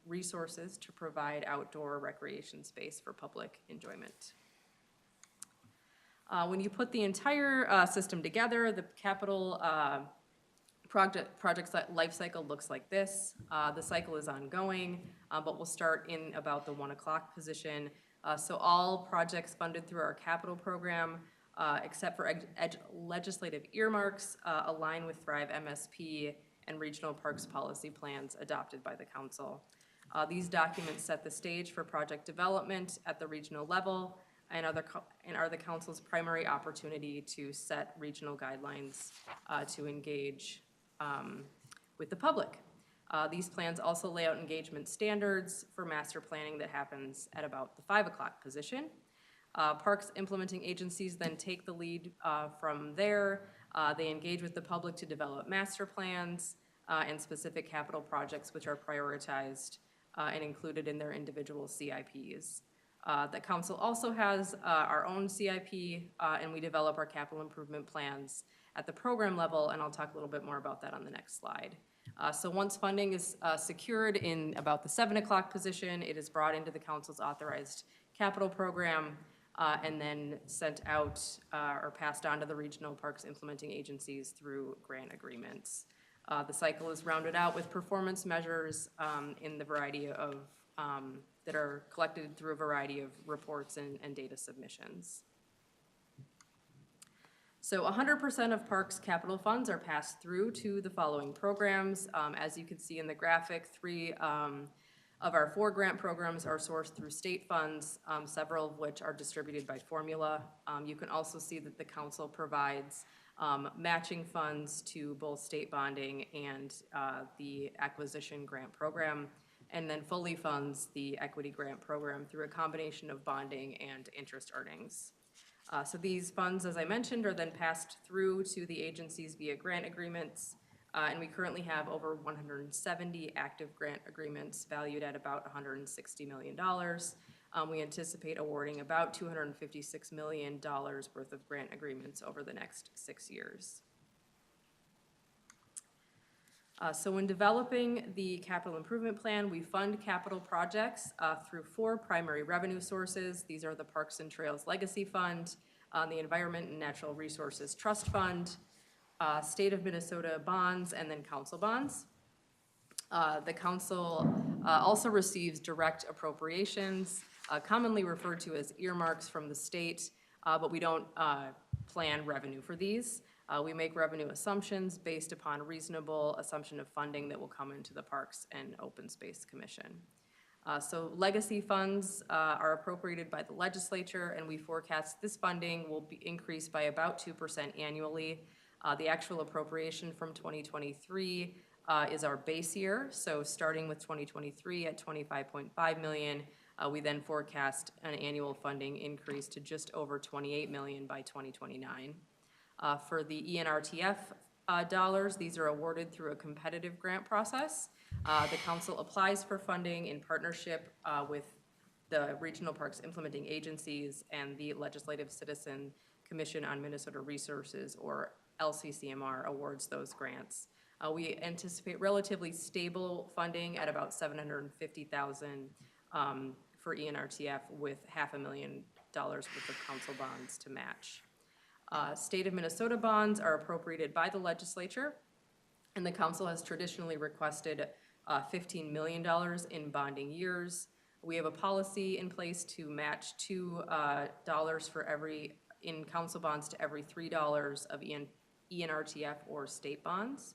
resources to provide outdoor recreation space for public enjoyment. When you put the entire system together, the capital project's life cycle looks like this. The cycle is ongoing, but we'll start in about the 1 o'clock position. So all projects funded through our capital program, except for legislative earmarks, align with Thrive MSP and regional parks policy plans adopted by the council. These documents set the stage for project development at the regional level and are the council's primary opportunity to set regional guidelines to engage with the public. These plans also lay out engagement standards for master planning that happens at about the 5 o'clock position. Parks implementing agencies then take the lead from there. They engage with the public to develop master plans and specific capital projects which are prioritized and included in their individual CIPs. The council also has our own CIP, and we develop our capital improvement plans at the program level, and I'll talk a little bit more about that on the next slide. So once funding is secured in about the 7 o'clock position, it is brought into the council's authorized capital program and then sent out or passed on to the regional parks implementing agencies through grant agreements. The cycle is rounded out with performance measures in the variety of that are collected through a variety of reports and data submissions. So 100% of parks capital funds are passed through to the following programs. As you can see in the graphic, 3 of our 4 grant programs are sourced through state funds, several of which are distributed by formula. You can also see that the council provides matching funds to both state bonding and the acquisition grant program, and then fully funds the equity grant program through a combination of bonding and interest earnings. So these funds, as I mentioned, are then passed through to the agencies via grant agreements, and we currently have over 170 active grant agreements valued at about $160 million. We anticipate awarding about $256 million worth of grant agreements over the next 6 years. So when developing the capital improvement plan, we fund capital projects through 4 primary revenue sources. These are the Parks and Trails Legacy Fund, the Environment and Natural Resources Trust Fund, State of Minnesota bonds, and then council bonds. The council also receives direct appropriations, commonly referred to as earmarks from the state, but we don't plan revenue for these. We make revenue assumptions based upon reasonable assumption of funding that will come into the Parks and Open Space Commission. So legacy funds are appropriated by the legislature, and we forecast this funding will be increased by about 2% annually. The actual appropriation from 2023 is our base year, so starting with 2023 at $25.5 million, we then forecast an annual funding increase to just over $28 million by 2029. For the ENRTF dollars, these are awarded through a competitive grant process. The council applies for funding in partnership with the Regional Parks Implementing Agencies and the Legislative Citizen Commission on Minnesota Resources, or LCCMR, awards those grants. We anticipate relatively stable funding at about $750,000 for ENRTF, with $500,000 worth of council bonds to match. State of Minnesota bonds are appropriated by the legislature, and the council has traditionally requested $15 million in bonding years. We have a policy in place to match $2 for in council bonds to every $3 of ENRTF or state bonds.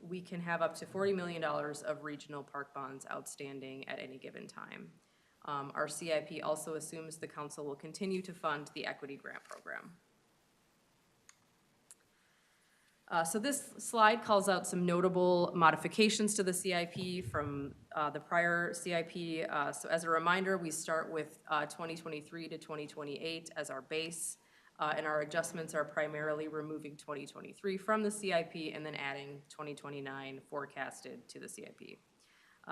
We can have up to $40 million of regional park bonds outstanding at any given time. Our CIP also assumes the council will continue to fund the equity grant program. So this slide calls out some notable modifications to the CIP from the prior CIP. So as a reminder, we start with 2023 to 2028 as our base, and our adjustments are primarily removing 2023 from the CIP and then adding 2029 forecasted to the CIP.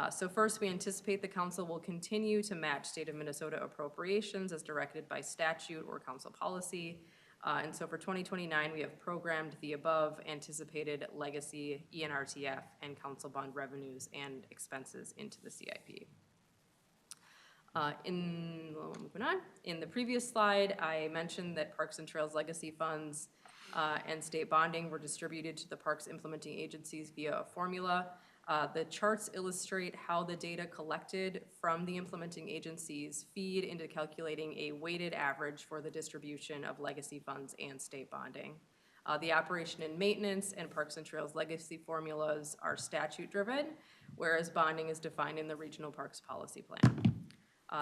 So first, we anticipate the council will continue to match state of Minnesota appropriations as directed by statute or council policy. And so for 2029, we have programmed the above anticipated legacy ENRTF and council bond revenues and expenses into the CIP. Moving on, in the previous slide, I mentioned that Parks and Trails legacy funds and state bonding were distributed to the Parks Implementing Agencies via a formula. The charts illustrate how the data collected from the implementing agencies feed into calculating a weighted average for the distribution of legacy funds and state bonding. The operation and maintenance and Parks and Trails legacy formulas are statute-driven, whereas bonding is defined in the Regional Parks Policy Plan.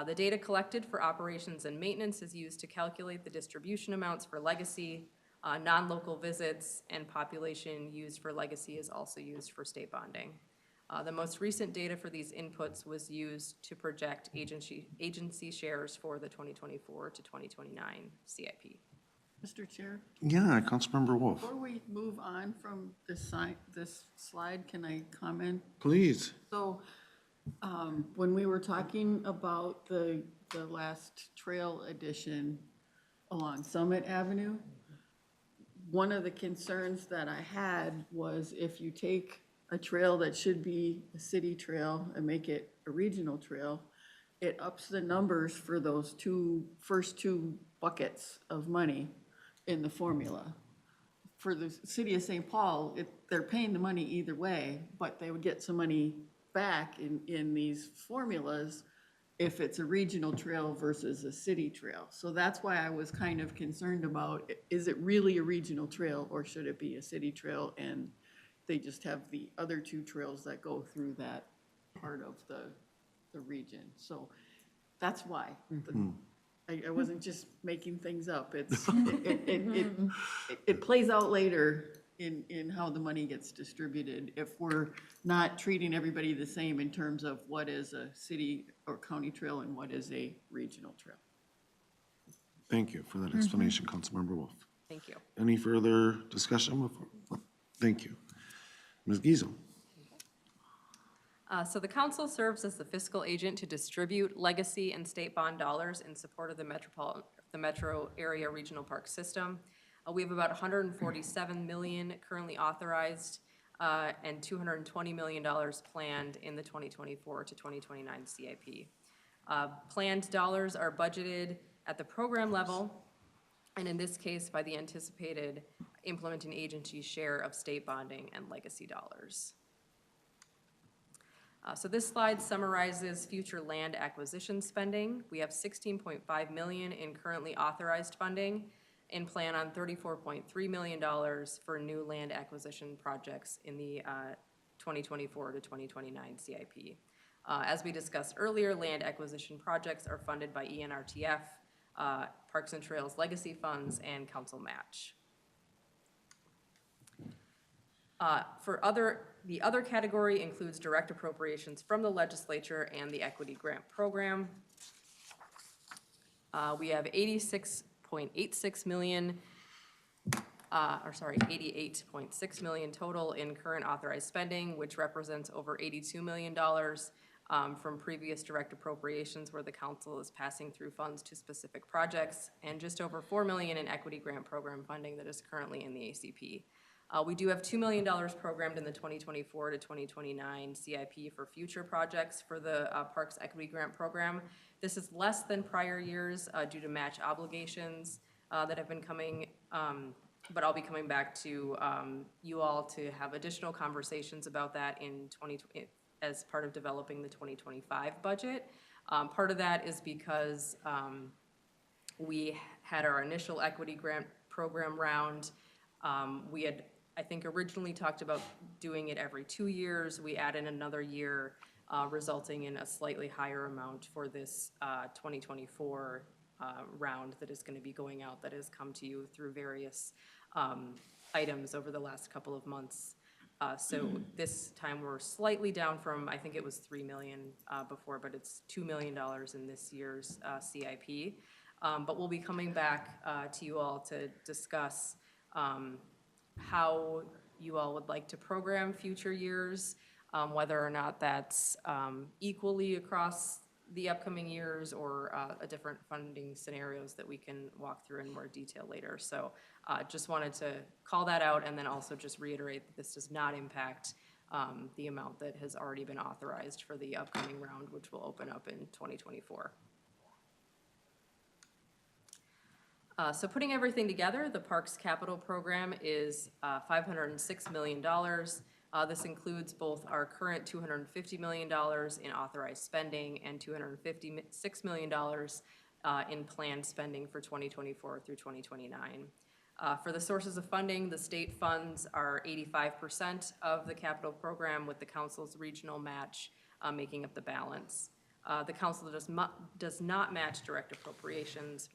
The data collected for operations and maintenance is used to calculate the distribution amounts for legacy. Non-local visits and population used for legacy is also used for state bonding. The most recent data for these inputs was used to project agency shares for the 2024 to 2029 CIP. Mr. Chair, Yeah, Councilmember Wolf, before we move on from this slide, can I comment? please. So, when we were talking about the last trail addition along Summit Avenue, one of the concerns that I had was if you take a trail that should be a city trail and make it a regional trail, it ups the numbers for those first two buckets of money in the formula. For the city of St. Paul, they're paying the money either way, but they would get some money back in these formulas if it's a regional trail versus a city trail. So that's why I was kind of concerned about, is it really a regional trail or should it be a city trail? And they just have the other two trails that go through that part of the region. So that's why. I wasn't just making things up. It plays out later in how the money gets distributed if we're not treating everybody the same in terms of what is a city or county trail and what is a regional trail. Thank you for that explanation, Councilmember Wolf. Thank you. Any further discussion before? Thank you. Ms. Giesel. So the council serves as the fiscal agent to distribute legacy and state bond dollars in support of the metro area regional park system. We have about $147 million currently authorized and $220 million planned in the 2024 to 2029 CIP. Planned dollars are budgeted at the program level, and in this case, by the anticipated implementing agency share of state bonding and legacy dollars. So this slide summarizes future land acquisition spending. We have $16.5 million in currently authorized funding and plan on $34.3 million for new land acquisition projects in the 2024 to 2029 CIP. As we discussed earlier, land acquisition projects are funded by ENRTF, Parks and Trails Legacy Funds, and council match. The other category includes direct appropriations from the legislature and the equity grant program. We have 88.6 million total in current authorized spending, which represents over $82 million from previous direct appropriations where the council is passing through funds to specific projects, and just over $4 million in equity grant program funding that is currently in the ACP. We do have $2 million programmed in the 2024 to 2029 CIP for future projects for the Parks Equity Grant Program. This is less than prior years due to match obligations that have been coming, but I'll be coming back to you all to have additional conversations about that in 2020 as part of developing the 2025 budget. Part of that is because we had our initial equity grant program round. We had, I think, originally talked about doing it every 2 years. We added another year, resulting in a slightly higher amount for this 2024 round that is going to be going out, that has come to you through various items over the last couple of months. So this time we're slightly down from, I think it was $3 million before, but it's $2 million in this year's CIP. But we'll be coming back to you all to discuss how you all would like to program future years, whether or not that's equally across the upcoming years or different funding scenarios that we can walk through in more detail later. So just wanted to call that out, and then also just reiterate that this does not impact the amount that has already been authorized for the upcoming round, which will open up in 2024. So putting everything together, the Parks Capital Program is $506 million. This includes both our current $250 million in authorized spending and $256 million in planned spending for 2024 through 2029. For the sources of funding, the state funds are 85% of the capital program, with the council's regional match making up the balance. The council does not match direct appropriations,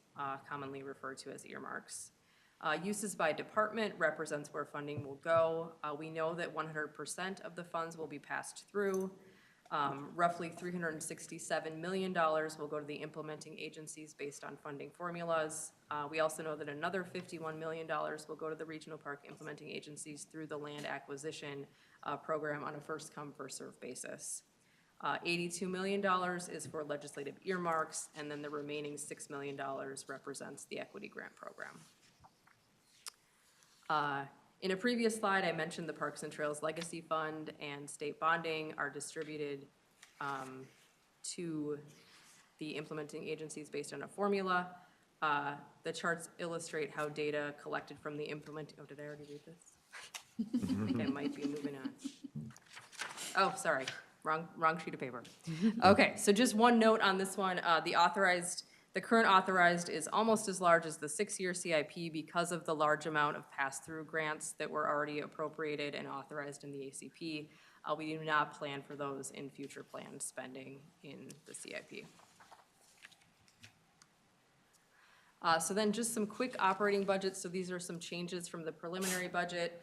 commonly referred to as earmarks. Uses by department represents where funding will go. We know that 100% of the funds will be passed through. Roughly $367 million will go to the implementing agencies based on funding formulas. We also know that another $51 million will go to the regional park implementing agencies through the land acquisition program on a first-come, first-served basis. $82 million is for legislative earmarks, and then the remaining $6 million represents the equity grant program. In a previous slide, I mentioned the Parks and Trails Legacy Fund and state bonding are distributed to the implementing agencies based on a formula. The charts illustrate how data collected from the oh, did I already read this? I think I might be moving on. Oh, sorry. Wrong sheet of paper. Okay, so just one note on this one. The current authorized is almost as large as the 6-year CIP because of the large amount of pass-through grants that were already appropriated and authorized in the ACP. We do not plan for those in future planned spending in the CIP. So then just some quick operating budgets. So these are some changes from the preliminary budget.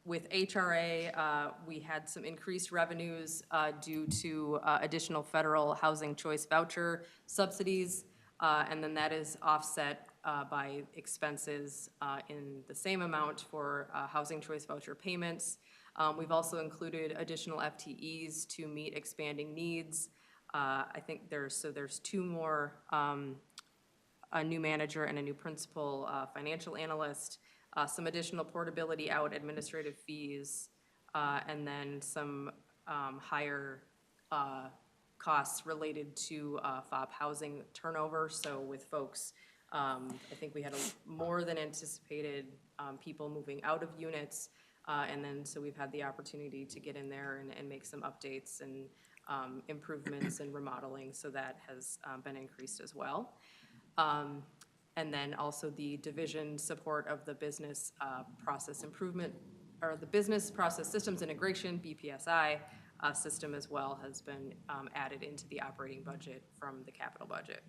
With HRA, we had some increased revenues due to additional federal housing choice voucher subsidies, and then that is offset by expenses in the same amount for housing choice voucher payments. We've also included additional FTEs to meet expanding needs. I think there's 2 more, a new manager and a new principal financial analyst. Some additional portability out administrative fees, and then some higher costs related to FOP housing turnover. So with folks, I think we had more than anticipated people moving out of units, and then so we've had the opportunity to get in there and make some updates and improvements and remodeling, so that has been increased as well. And then also the division support of the business process improvement, or the business process systems integration, BPSI, system as well has been added into the operating budget from the capital budget.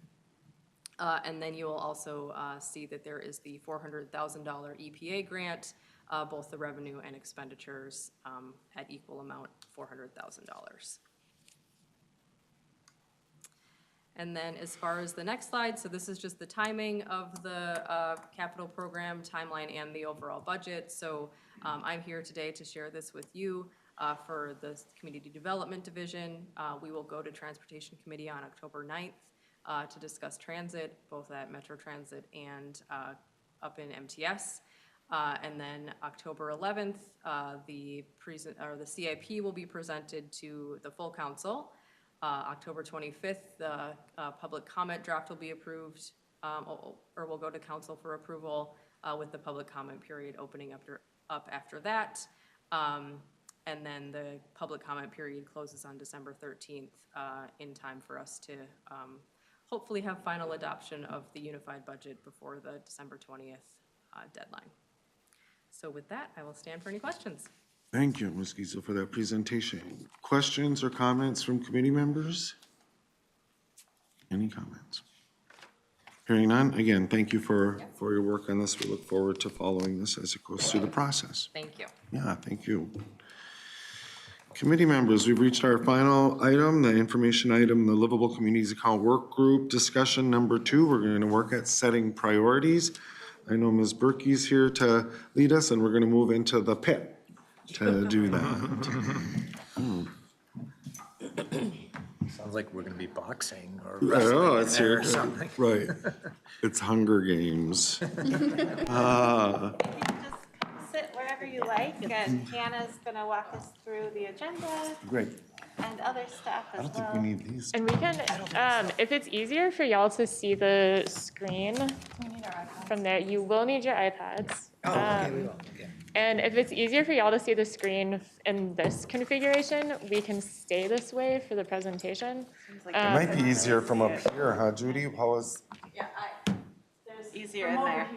And then you'll also see that there is the $400,000 EPA grant, both the revenue and expenditures at equal amount, $400,000. And then as far as the next slide, so this is just the timing of the capital program timeline and the overall budget. So I'm here today to share this with you for the Community Development Division. We will go to Transportation Committee on October 9th to discuss transit, both at Metro Transit and up in MTS. And then October 11th, the CIP will be presented to the full council. October 25th, the public comment draft will be approved, or will go to council for approval with the public comment period opening up after that. And then the public comment period closes on December 13th in time for us to hopefully have final adoption of the unified budget before the December 20th deadline. So with that, I will stand for any questions. Thank you, Ms. Giesel, for that presentation. Questions or comments from committee members? Any comments? Hearing none, again, thank you for your work on this. We look forward to following this as it goes through the process. Thank you. Yeah, thank you. Committee members, we've reached our final item, the information item, the Livable Communities Account Work Group discussion number 2. We're going to work at setting priorities. I know Ms. Berke's here to lead us, and we're going to move into the pit to do that. Sounds like we're gonna be boxing or I know, wrestling it's in there here. or something. Right. It's Hunger Games. Sit wherever you like, and Hannah's gonna walk us through the agenda Great. and other stuff I as don't think well. we need these. And we can, if it's easier for y'all to see the screen from there, you will need your iPads. Oh, okay, we will, yeah. And if it's easier for y'all to see the screen in this configuration, we can stay this way for the presentation. It might be easier from up here, huh, Judy? How is? Easier in there.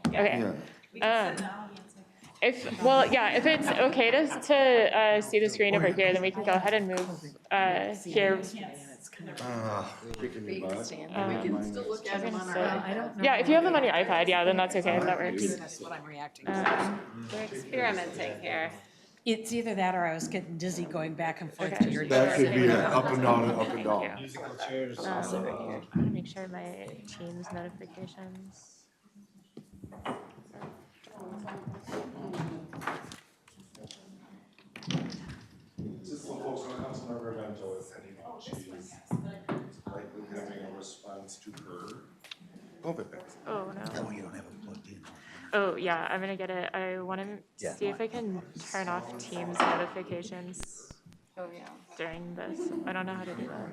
Okay. Yeah. If it's okay to see the screen over here, then we can go ahead and move here. Yeah, if you have them on your iPad, yeah, then that's okay, if that works. That's what I'm reacting to. We're experimenting here. It's either that or I was getting dizzy going back and forth to your That chair. could be up and down and up and down. I want to make sure my Teams notifications. Just so folks know, Councilmember Bento is heading out. She's likely having a response to her COVID vaccine. Oh, no. Oh, you don't have it plugged in. Oh, yeah, I'm gonna get it. I want to see if I can turn off Teams notifications during this. I don't know how to do that.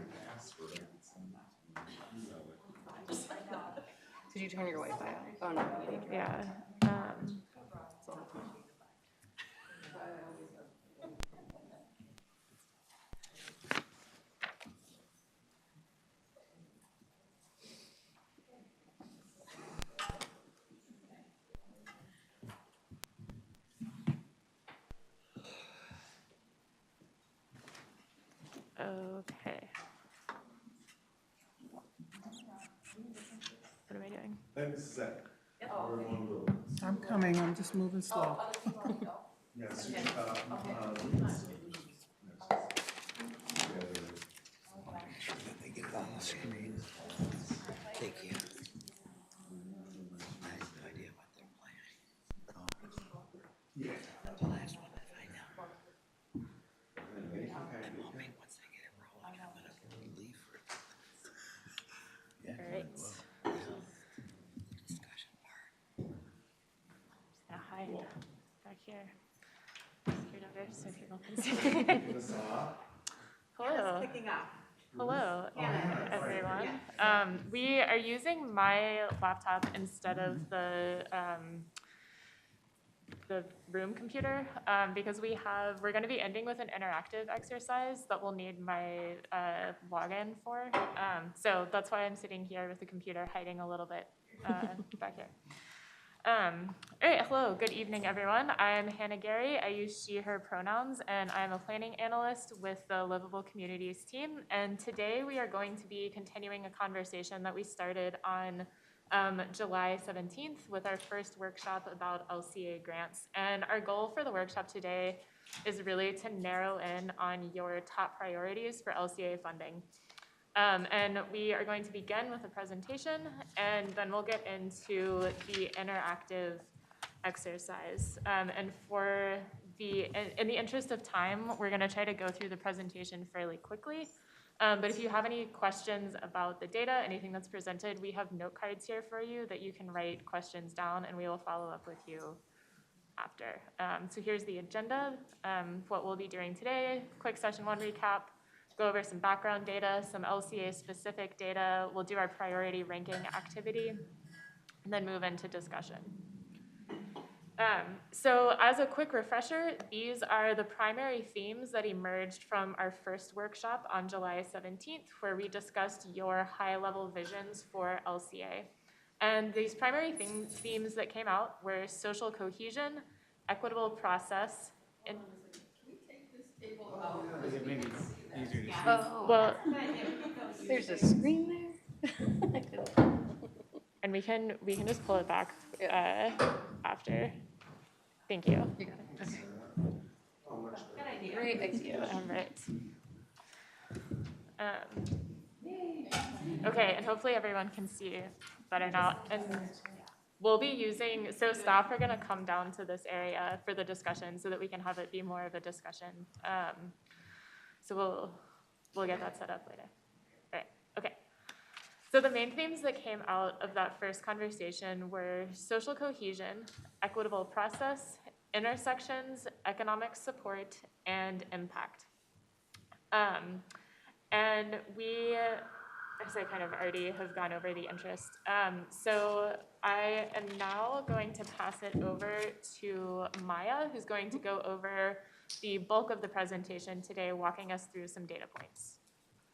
Did you turn your Wi-Fi on? Oh, no. Yeah. Okay. What am I doing? Hey, Mrs. Zach. I'm coming, I'm just moving slow. Yes. They get it on the screen. Thank you. I have no idea what they're playing. The last one I find out. I'm hoping once they get it rolling, I'm gonna leave for it. Yeah. All right. Discussion part. Gonna hide back here. Scoot over so people can see. Hello. Hello, everyone. We are using my laptop instead of the the room computer, because we're going to be ending with an interactive exercise that we'll need my login for. So that's why I'm sitting here with the computer hiding a little bit back here. All right, hello, good evening, everyone. I'm Hannah Gary. I use she, her pronouns, and I'm a planning analyst with the Livable Communities team. And today we are going to be continuing a conversation that we started on July 17th with our first workshop about LCA grants. And our goal for the workshop today is really to narrow in on your top priorities for LCA funding. And we are going to begin with a presentation, and then we'll get into the interactive exercise. And in the interest of time, we're going to try to go through the presentation fairly quickly. But if you have any questions about the data, anything that's presented, we have note cards here for you that you can write questions down, and we will follow up with you after. So here's the agenda. What we'll be doing today: quick session 1 recap, go over some background data, some LCA-specific data. We'll do our priority ranking activity, and then move into discussion. So as a quick refresher, these are the primary themes that emerged from our first workshop on July 17th, where we discussed your high-level visions for LCA. And these primary themes that came out were social cohesion, equitable process, and well, There's a screen there. and we can just pull it back after. Thank you. You got it. Okay. Great idea. All right. Okay, and hopefully everyone can see better now. And we'll be using, so staff are going to come down to this area for the discussion so that we can have it be more of a discussion. So we'll get that set up later. All right, okay. So the main themes that came out of that first conversation were social cohesion, equitable process, intersections, economic support, and impact. And we, as I kind of already have gone over the interest. So I am now going to pass it over to Maya, who's going to go over the bulk of the presentation today, walking us through some data points.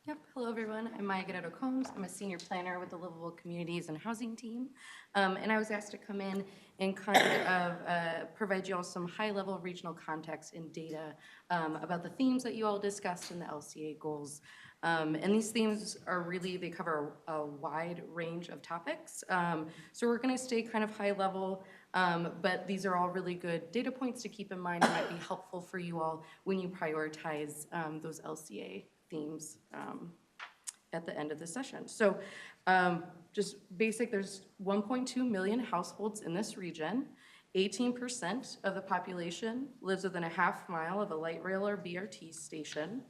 Yep. Hello, everyone. I'm Maya Guerrero-Combs. I'm a senior planner with the Livable Communities and Housing team. And I was asked to come in and kind of provide you all some high-level regional context and data about the themes that you all discussed in the LCA goals. And these themes are really, they cover a wide range of topics. So we're going to stay kind of high level, but these are all really good data points to keep in mind and might be helpful for you all when you prioritize those LCA themes at the end of the session. So just basic, there's 1.2 million households in this region. 18% of the population lives within a half mile of a light rail or BRT station.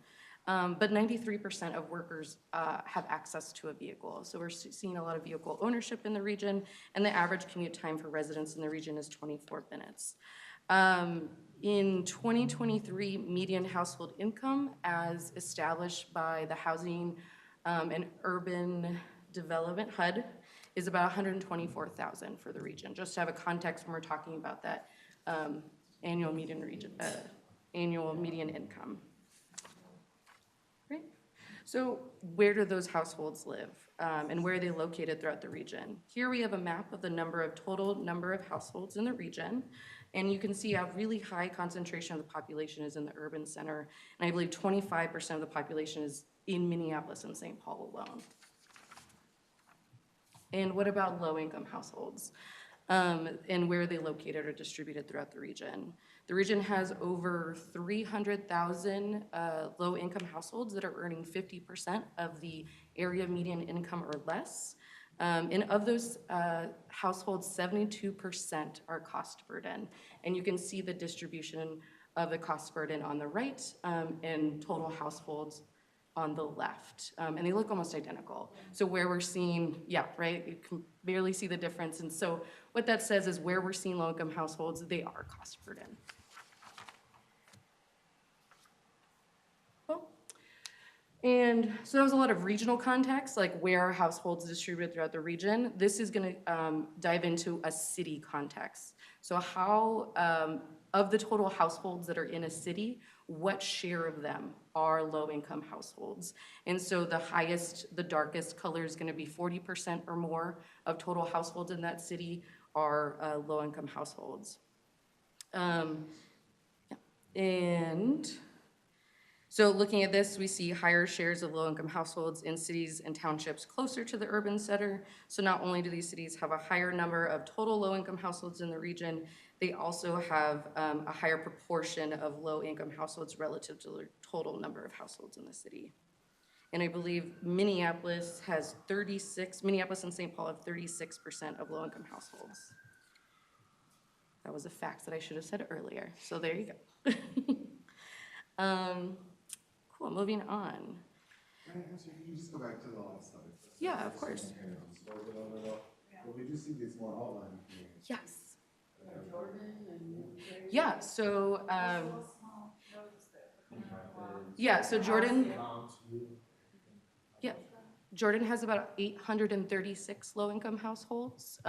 But 93% of workers have access to a vehicle. So we're seeing a lot of vehicle ownership in the region, and the average commute time for residents in the region is 24 minutes. In 2023, median household income as established by the Housing and Urban Development HUD is about $124,000 for the region. Just to have a context when we're talking about that annual median income. Right? So where do those households live and where are they located throughout the region? Here we have a map of the total number of households in the region. And you can see a really high concentration of the population is in the urban center. And I believe 25% of the population is in Minneapolis and St. Paul alone. And what about low-income households? And where are they located or distributed throughout the region? The region has over 300,000 low-income households that are earning 50% of the area median income or less. And of those households, 72% are cost burden. And you can see the distribution of the cost burden on the right and total households on the left. And they look almost identical. So where we're seeing, yeah, right, you can barely see the difference. And so what that says is where we're seeing low-income households, they are cost burden. And so that was a lot of regional context, like where are households distributed throughout the region. This is going to dive into a city context. So how, of the total households that are in a city, what share of them are low-income households? And so the highest, the darkest color is going to be 40% or more of total households in that city are low-income households. And so looking at this, we see higher shares of low-income households in cities and townships closer to the urban center. So not only do these cities have a higher number of total low-income households in the region, they also have a higher proportion of low-income households relative to the total number of households in the city. And I believe Minneapolis has Minneapolis and St. Paul have 36% of low-income households. That was a fact that I should have said earlier. So there you go. Cool, moving on. Can you just go back to the last slide? Yeah, of course. But we do see these more outline communities. Yes. Jordan and. Yeah, so, so Jordan, Jordan has about 836 low-income households.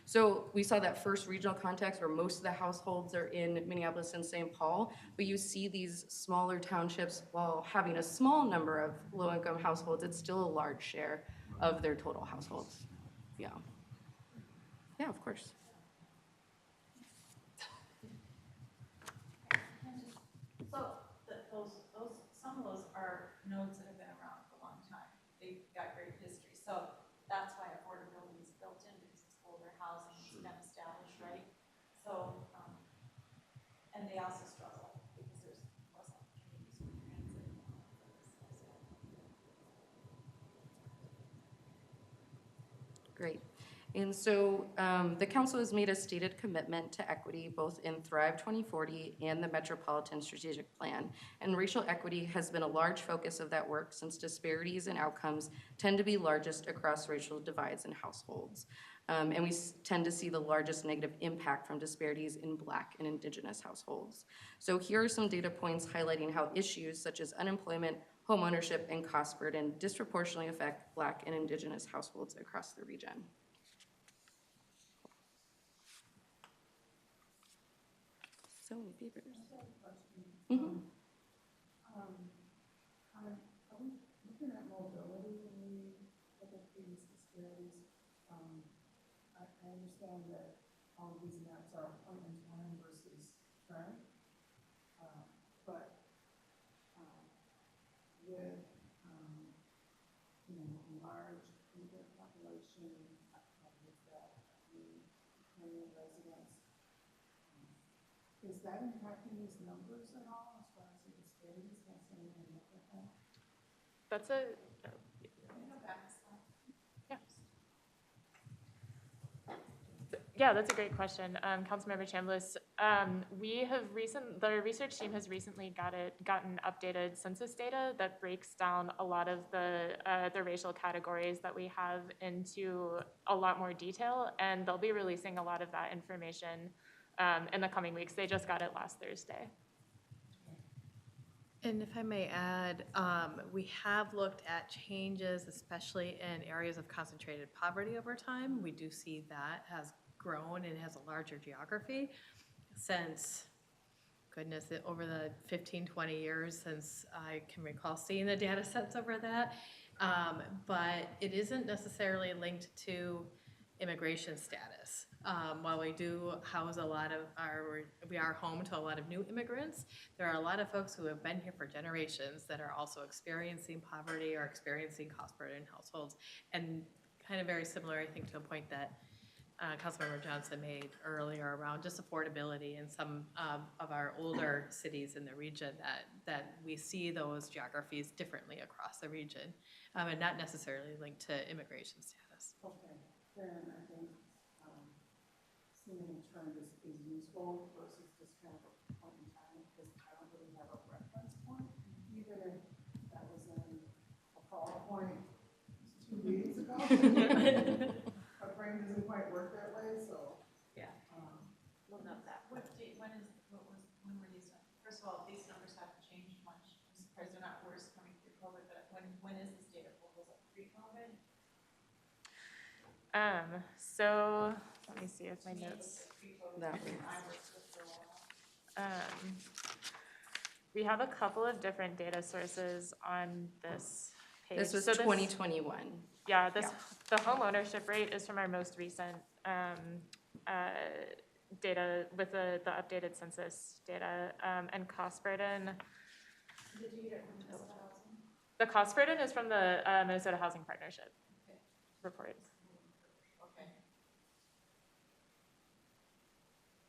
So we saw that first regional context where most of the households are in Minneapolis and St. Paul, but you see these smaller townships, while having a small number of low-income households, it's still a large share of their total households. Yeah. Yeah, of course. So some of those are nodes that have been around for a long time. They've got great history. So that's why affordability is built in, because it's older housing, it's been established, right? So, and they also struggle because there's less opportunities for transit. Great. And so the council has made a stated commitment to equity both in Thrive 2040 and the Metropolitan Strategic Plan. And racial equity has been a large focus of that work since disparities in outcomes tend to be largest across racial divides in households. And we tend to see the largest negative impact from disparities in Black and Indigenous households. So here are some data points highlighting how issues such as unemployment, homeownership, and cost burden disproportionately affect Black and Indigenous households across the region. So many papers. Mm-hmm. Are we looking at mobility when we look at these disparities? I understand that all of these maps are point in time versus trend, but with large immigrant population, with that many residents, is that impacting these numbers at all as far as the disparities? Has anyone looked at that? That's a, yeah, that's a great question, Councilmember Chambliss. The research team has recently gotten updated census data that breaks down a lot of the racial categories that we have into a lot more detail, and they'll be releasing a lot of that information in the coming weeks. They just got it last Thursday. And if I may add, we have looked at changes, especially in areas of concentrated poverty over time. We do see that has grown and has a larger geography since, goodness, over the 15, 20 years since I can recall seeing the data sets over that. But it isn't necessarily linked to immigration status. While we do house we are home to a lot of new immigrants, there are a lot of folks who have been here for generations that are also experiencing poverty or experiencing cost burden households. And kind of very similar, I think, to a point that Councilmember Johnson made earlier around just affordability in some of our older cities in the region, that we see those geographies differently across the region, and not necessarily linked to immigration status. Okay, then I think seeing a trend is useful versus just kind of a point in time, because I don't really have a reference point, even if that was in a PowerPoint 2 meetings ago. My brain doesn't quite work that way, so. Yeah. Love that. When were these done? First of all, these numbers haven't changed much. I'm surprised they're not worse coming through COVID, but So let me see if my notes. That way. We have a couple of different data sources on this page. This was So 2021. Yeah, the home ownership rate is from our most recent data with the updated census data, and cost burden. The cost burden is from the Minnesota Housing Partnership report.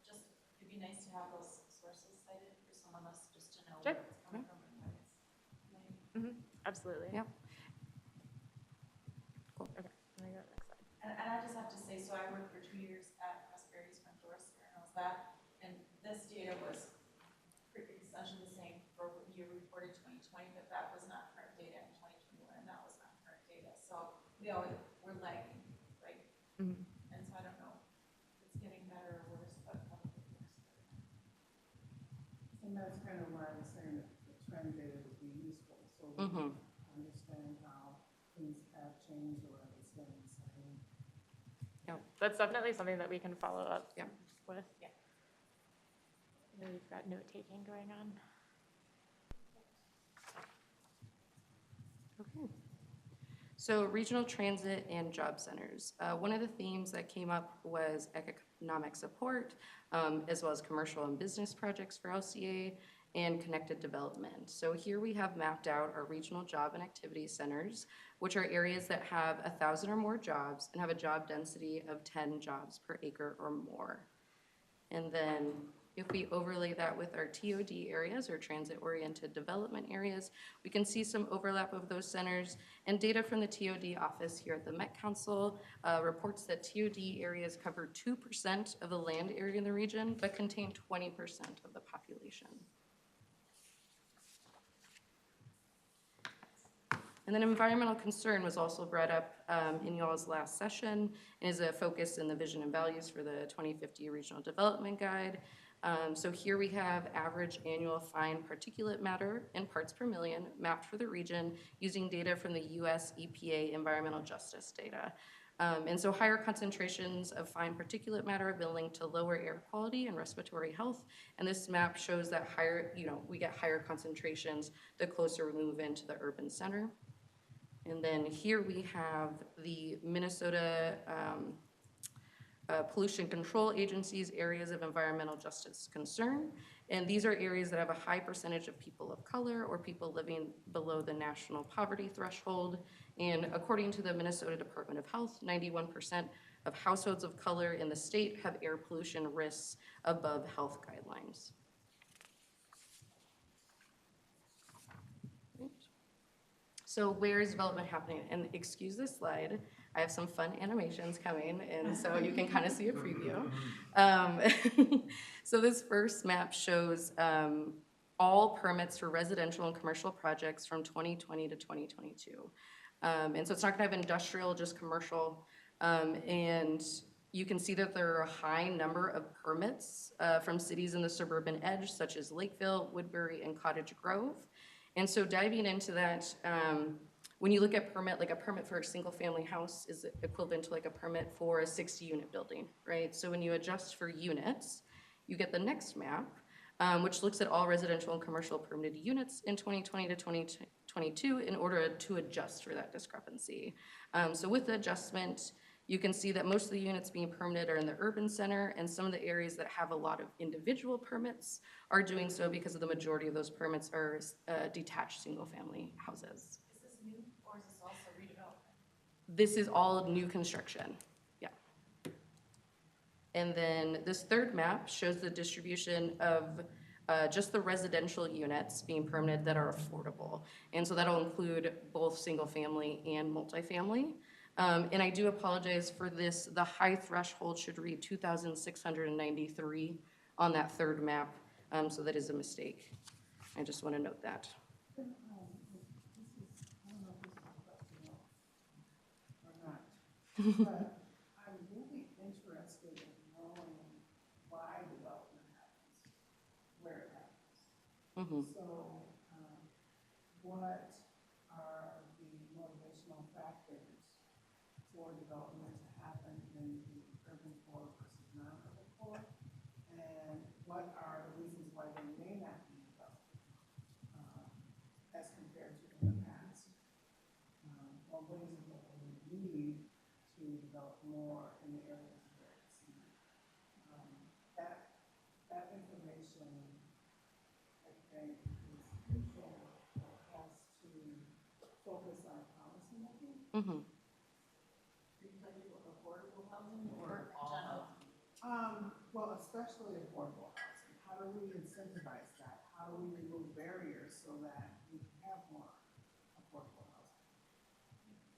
Just, it'd be nice to have those sources cited for someone else just to know Sure. where it's coming from. Absolutely. Yep. Okay, let me go to the next slide. And I just have to say, so I worked for 2 years at Prosperity's front door, Sarah knows that, and this data was pretty essentially the same for what you reported 2020, but that was not current data in 2021, and that was not current data. So we're lagging, right? And so I don't know if it's getting better or worse, but probably worse. And that's kind of why I was saying that the trend data would be useful, so we can understand how things have changed or are they staying the same. That's definitely something that we can follow up with. Yeah. We've got note taking going on. Okay. So regional transit and job centers. One of the themes that came up was economic support, as well as commercial and business projects for LCA and connected development. So here we have mapped out our regional job and activity centers, which are areas that have 1,000 or more jobs and have a job density of 10 jobs per acre or more. And then if we overlay that with our TOD areas, or transit-oriented development areas, we can see some overlap of those centers. And data from the TOD office here at the Met Council reports that TOD areas cover 2% of the land area in the region, but contain 20% of the population. And then environmental concern was also brought up in y'all's last session and is a focus in the vision and values for the 2050 Regional Development Guide. So here we have average annual fine particulate matter in parts per million mapped for the region using data from the US EPA environmental justice data. And so higher concentrations of fine particulate matter have been linked to lower air quality and respiratory health. And this map shows that we get higher concentrations the closer we move into the urban center. And then here we have the Minnesota Pollution Control Agency's areas of environmental justice concern. And these are areas that have a high percentage of people of color or people living below the national poverty threshold. And according to the Minnesota Department of Health, 91% of households of color in the state have air pollution risks above health guidelines. So where is development happening? And excuse this slide, I have some fun animations coming, and so you can kind of see a preview. So this first map shows all permits for residential and commercial projects from 2020 to 2022. And so it's not gonna have industrial, just commercial. And you can see that there are a high number of permits from cities in the suburban edge, such as Lakeville, Woodbury, and Cottage Grove. And so diving into that, when you look at permit, like a permit for a single family house is equivalent to like a permit for a 60-unit building, right? So when you adjust for units, you get the next map, which looks at all residential and commercial permitted units in 2020 to 2022 in order to adjust for that discrepancy. So with the adjustment, you can see that most of the units being permitted are in the urban center, and some of the areas that have a lot of individual permits are doing so because of the majority of those permits are detached single-family houses. Is this new or is this also redevelopment? This is all new construction, yeah. And then this third map shows the distribution of just the residential units being permitted that are affordable. And so that'll include both single-family and multifamily. And I do apologize for this. The high threshold should read 2,693 on that third map, so that is a mistake. I just want to note that. I don't know if this is a question or not, but I'm really interested in knowing why development happens, where it happens. So what are the motivational factors for development to happen? in the urban core versus non-urban core, and what are the reasons why they may not be developed as compared to in the past. Or what is it that we need to develop more in the areas where it's needed. That information, I think, is crucial for us to focus on policymaking. Mm-hmm. Affordable housing or all housing? Well, especially affordable housing. How do we incentivize that? How do we remove barriers so that we can have more affordable housing?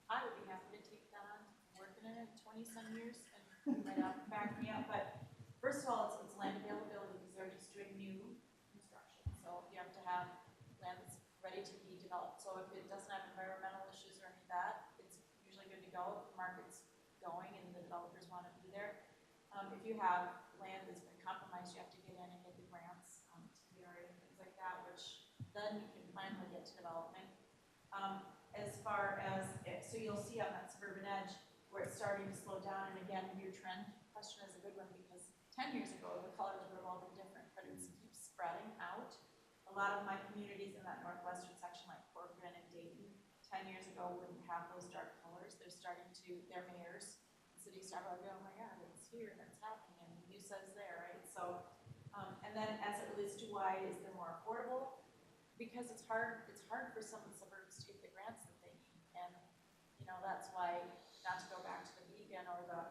I would be happy to take that on, working in it 20-some years, and you might have to back me up, but first of all, it's land availability, because they're just doing new construction, so you have to have land that's ready to be developed. So if it doesn't have environmental issues or any of that, it's usually good to go, if the market's going and the developers want to be there. If you have land that's been compromised, you have to get in and get the grants, TDR and things like that, which then you can finally get to development. As far as, so you'll see on that suburban edge where it's starting to slow down, and again, your trend question is a good one, because 10 years ago, the colors would have all been different, but it keeps spreading out. A lot of my communities in that northwestern section, like Corcoran and Dayton, 10 years ago wouldn't have those dark colors. They're starting to, their mayors, the city start going, oh my God, it's here and it's happening, and you says there, right? So, and then as it relates to why is there more affordable, because it's hard for some of the suburbs to get the grants that they need, and that's why, not to go back to the vegan or the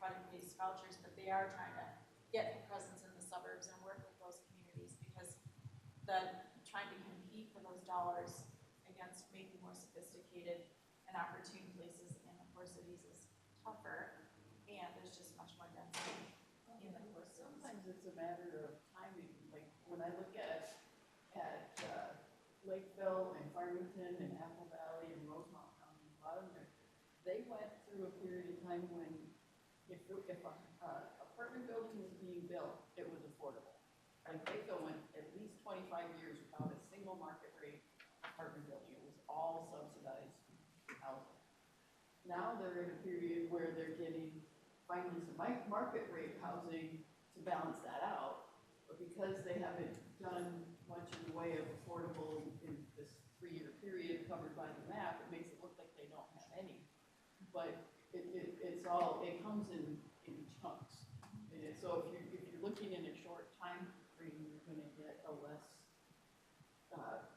product-based vouchers, but they are trying to get a presence in the suburbs and work with those communities, because trying to compete for those dollars against maybe more sophisticated and opportune places in the core cities is tougher, and there's just much more density in the core cities. Sometimes it's a matter of timing. Like when I look at Lakeville and Farmington and Apple Valley and Rosemont County, a lot of them, they went through a period of time when if an apartment building was being built, it was affordable. Like Lakeville went at least 25 years without a single market rate apartment building. It was all subsidized housing. Now they're in a period where they're finding some market rate housing to balance that out, but because they haven't done much in the way of affordable in this 3-year period covered by the map, it makes it look like they don't have any. But it comes in chunks. And so if you're looking in a short time frame, you're going to get a less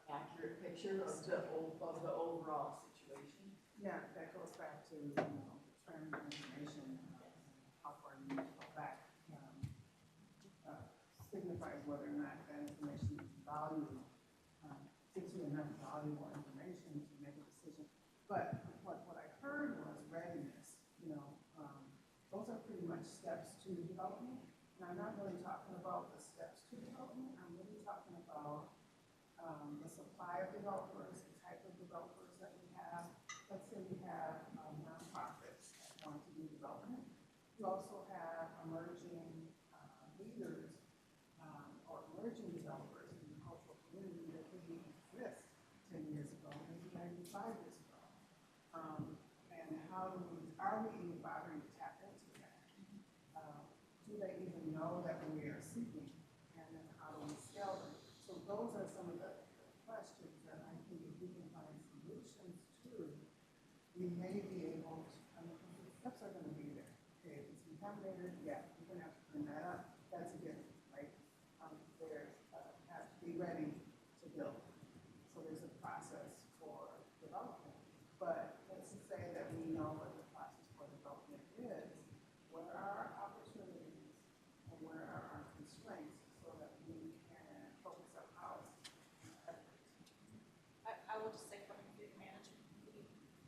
accurate picture of the overall situation. Yeah, that goes back to trend information, how far you need to go back, signifies whether or not that information is valuable, gives you enough valuable information to make a decision. But what I heard was readiness. Those are pretty much steps to development. And I'm not really talking about the steps to development. I'm really talking about the supply of developers, the type of developers that we have. Let's say we have nonprofits that want to do development. You also have emerging leaders or emerging developers in the cultural community that didn't exist 10 years ago, maybe 95 years ago. And are we even bothering to tap into that? Do they even know that we are seeking? And then how do we scale them? So those are some of the questions that I think if we can find solutions to, we may be able to, the steps are going to be there. Okay, if it's contaminated, yeah, we're going to have to clean that up. That's a given, right? Have to be ready to build. So there's a process for development. But let's just say that we know what the process for development is. What are our opportunities and where are our constraints so that we can focus our house efforts? I will just say, coming through the management,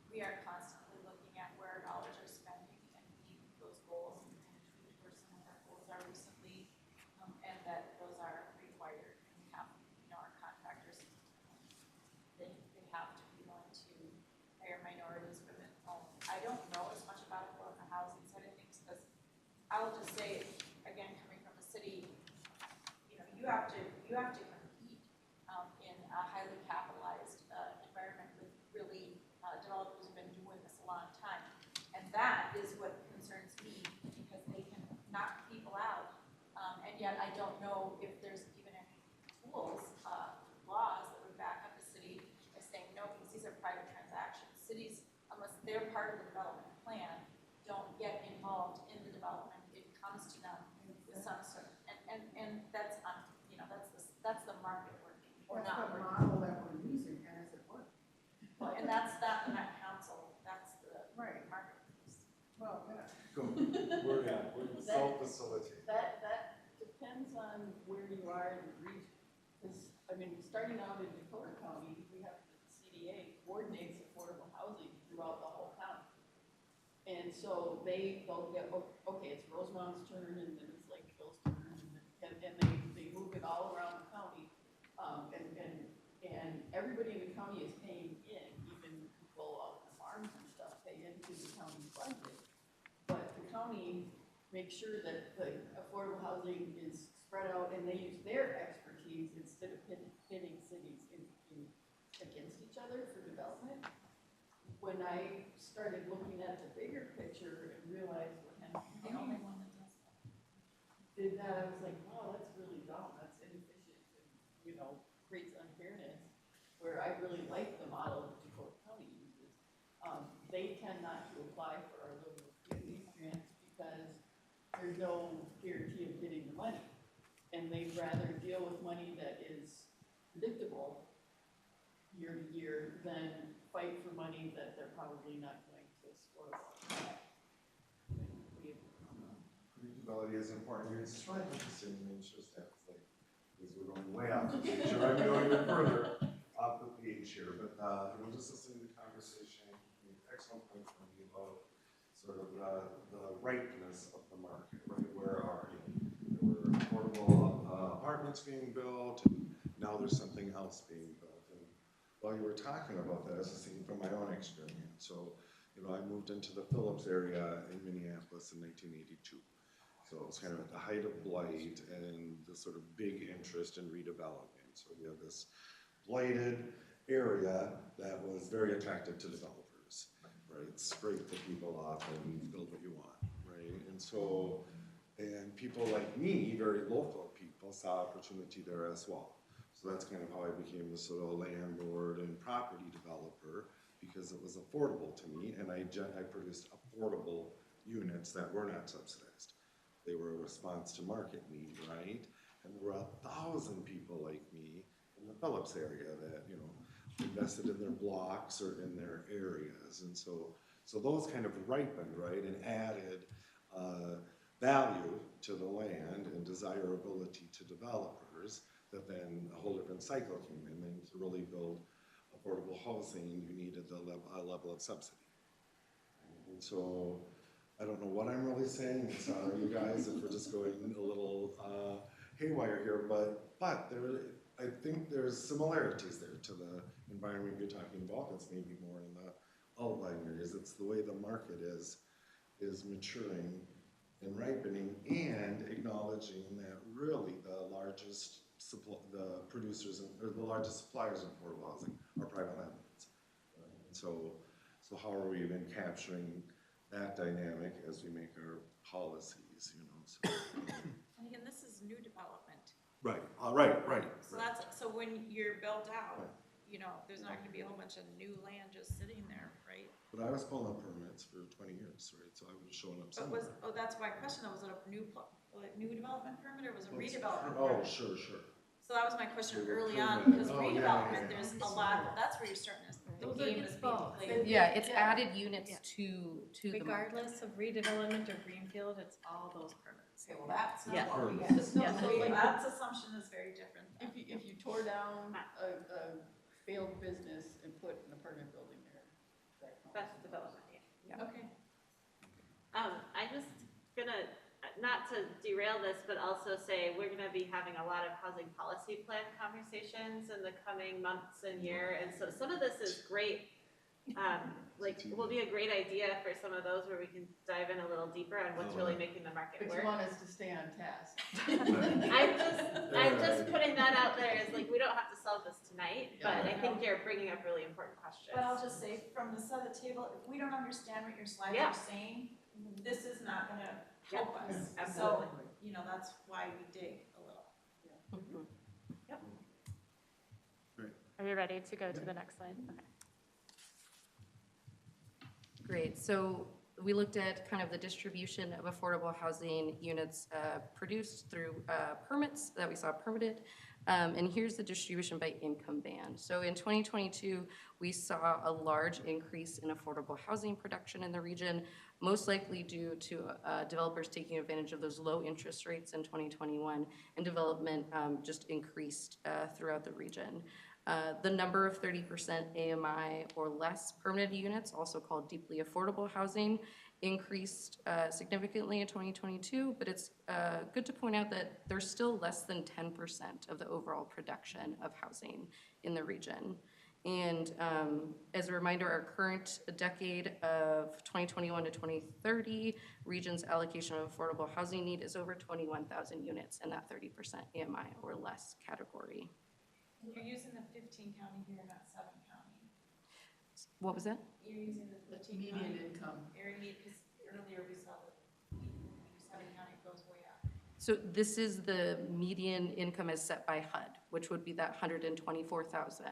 we are constantly looking at where our dollars are spending and meet those goals and tweak where some of our goals are recently, and that those are required. And we have, our contractors, they have to be willing to hire minorities, women. I don't know as much about it on the housing side of things, because I will just say, again, coming from the city, you have to compete in a highly capitalized environment with really developers who've been doing this a long time, and that is what concerns me yet I don't know if there's even any tools, laws that would back up a city by saying no, because these are private transactions. Cities, unless they're part of the development plan, don't get involved in the development. It comes to them with some sort of, and that's, you know, that's the market working or That's not the working. model that we're using, and is it working? And that's not the Met Council, that's the Right. market. Well, yeah. We're self-facilitating. That depends on where you are in the region. Because, I mean, starting out in Dakota County, we have the CDA coordinates affordable housing throughout the whole county. And so they'll get, okay, it's Rosemount's turn, and then it's Lakeville's turn, and they move it all around the county. And everybody in the county is paying in, even people out on the farms and stuff, pay into the county's budget. But the county makes sure that the affordable housing is spread out, and they use their expertise instead of pitting cities against each other for development. When I started looking at the bigger picture and realized what Henry County did that, I was like, wow, that's really dumb, that's inefficient, and, you know, creates unfairness, where I really like the model that Dakota County uses. They tend not to apply for our little community grants because there's no guarantee of getting the money. And they'd rather deal with money that is predictable year to year than fight for money that they're probably not going to score on. Predictability is important. It's just really interesting to make sure staff is like, because we're going way off the page, or I'm going even further off the page here, but we're just listening to the conversation. Excellent point from you about sort of the ripeness of the market, right? Where are you? There were affordable apartments being built, and now there's something else being built. And while you were talking about that, I was just thinking from my own experience. So, you know, I moved into the Phillips area in Minneapolis in 1982. So it was kind of at the height of blight and the sort of big interest in redevelopment. So we have this blighted area that was very attractive to developers. Right, scrape the people off and build what you want, right? And so, and people like me, very local people, saw opportunity there as well. So that's kind of how I became the sort of landlord and property developer, because it was affordable to me, and I produced affordable units that were not subsidized. They were a response to market need, right? And there were 1,000 people like me in the Phillips area that, you know, invested in their blocks or in their areas. And so those kind of ripened, right, and added value to the land and desirability to developers, that then a whole different cycle came in. Then to really build affordable housing, you needed a level of subsidy. And so I don't know what I'm really saying. Sorry, you guys, if we're just going a little haywire here, but there, I think there's similarities there to the environment you're talking about. It's maybe more in the outlying areas. It's the way the market is maturing and ripening, and acknowledging that really the largest producers or the largest suppliers of affordable housing are private landlords. So how are we even capturing that dynamic as we make our policies? You know. So, And again, this is new development. right. So so when you're built out, you know, there's not going to be a whole bunch of new land just sitting there, right? But I was pulling up permits for 20 years, right? So I was showing up But somewhere. that's my question. Was it a new development permit, or was it redevelopment? Oh, permit? sure. So that was my question They were early on, permitted. because Oh, yeah, redevelopment, yeah. there's a lot, that's where you're starting to, the game is being played. Yeah, it's added units to the market. Regardless of redevelopment or greenfield, it's all those permits. Okay, well, that's Yeah. not what we Permits. get. So that's assumption is very different. If you tore down a failed business and put an apartment building there, that counts. That's development, yeah. Okay. I'm just gonna, not to derail this, but also say we're gonna be having a lot of housing policy plan conversations in the coming months and year, and so some of this is great. Will be a great idea for some of those where we can dive in a little deeper on what's really making the market But work. you want us to stay on task. I'm just putting that out there as like, we don't have to solve this tonight, but I think you're bringing up really important questions. But I'll just say, from the side of the table, if we don't understand what your slides Yeah. are saying, this is not gonna help us. So, you know, that's why we dig a little. Yep. Are we ready to go to the next slide? Okay. Great, so we looked at kind of the distribution of affordable housing units produced through permits that we saw permitted. And here's the distribution by income band. So in 2022, we saw a large increase in affordable housing production in the region, most likely due to developers taking advantage of those low interest rates in 2021, and development just increased throughout the region. The number of 30% AMI or less permitted units, also called deeply affordable housing, increased significantly in 2022, but it's good to point out that there's still less than 10% of the overall production of housing in the region. And as a reminder, our current decade of 2021 to 2030, region's allocation of affordable housing need is over 21,000 units in that 30% AMI or less category. You're using the 15 county here, not 7 county. What was that? You're using the 15 Median county. income. Because earlier we saw that 7 county goes way up. So this is the median income as set by HUD, which would be that 124,000.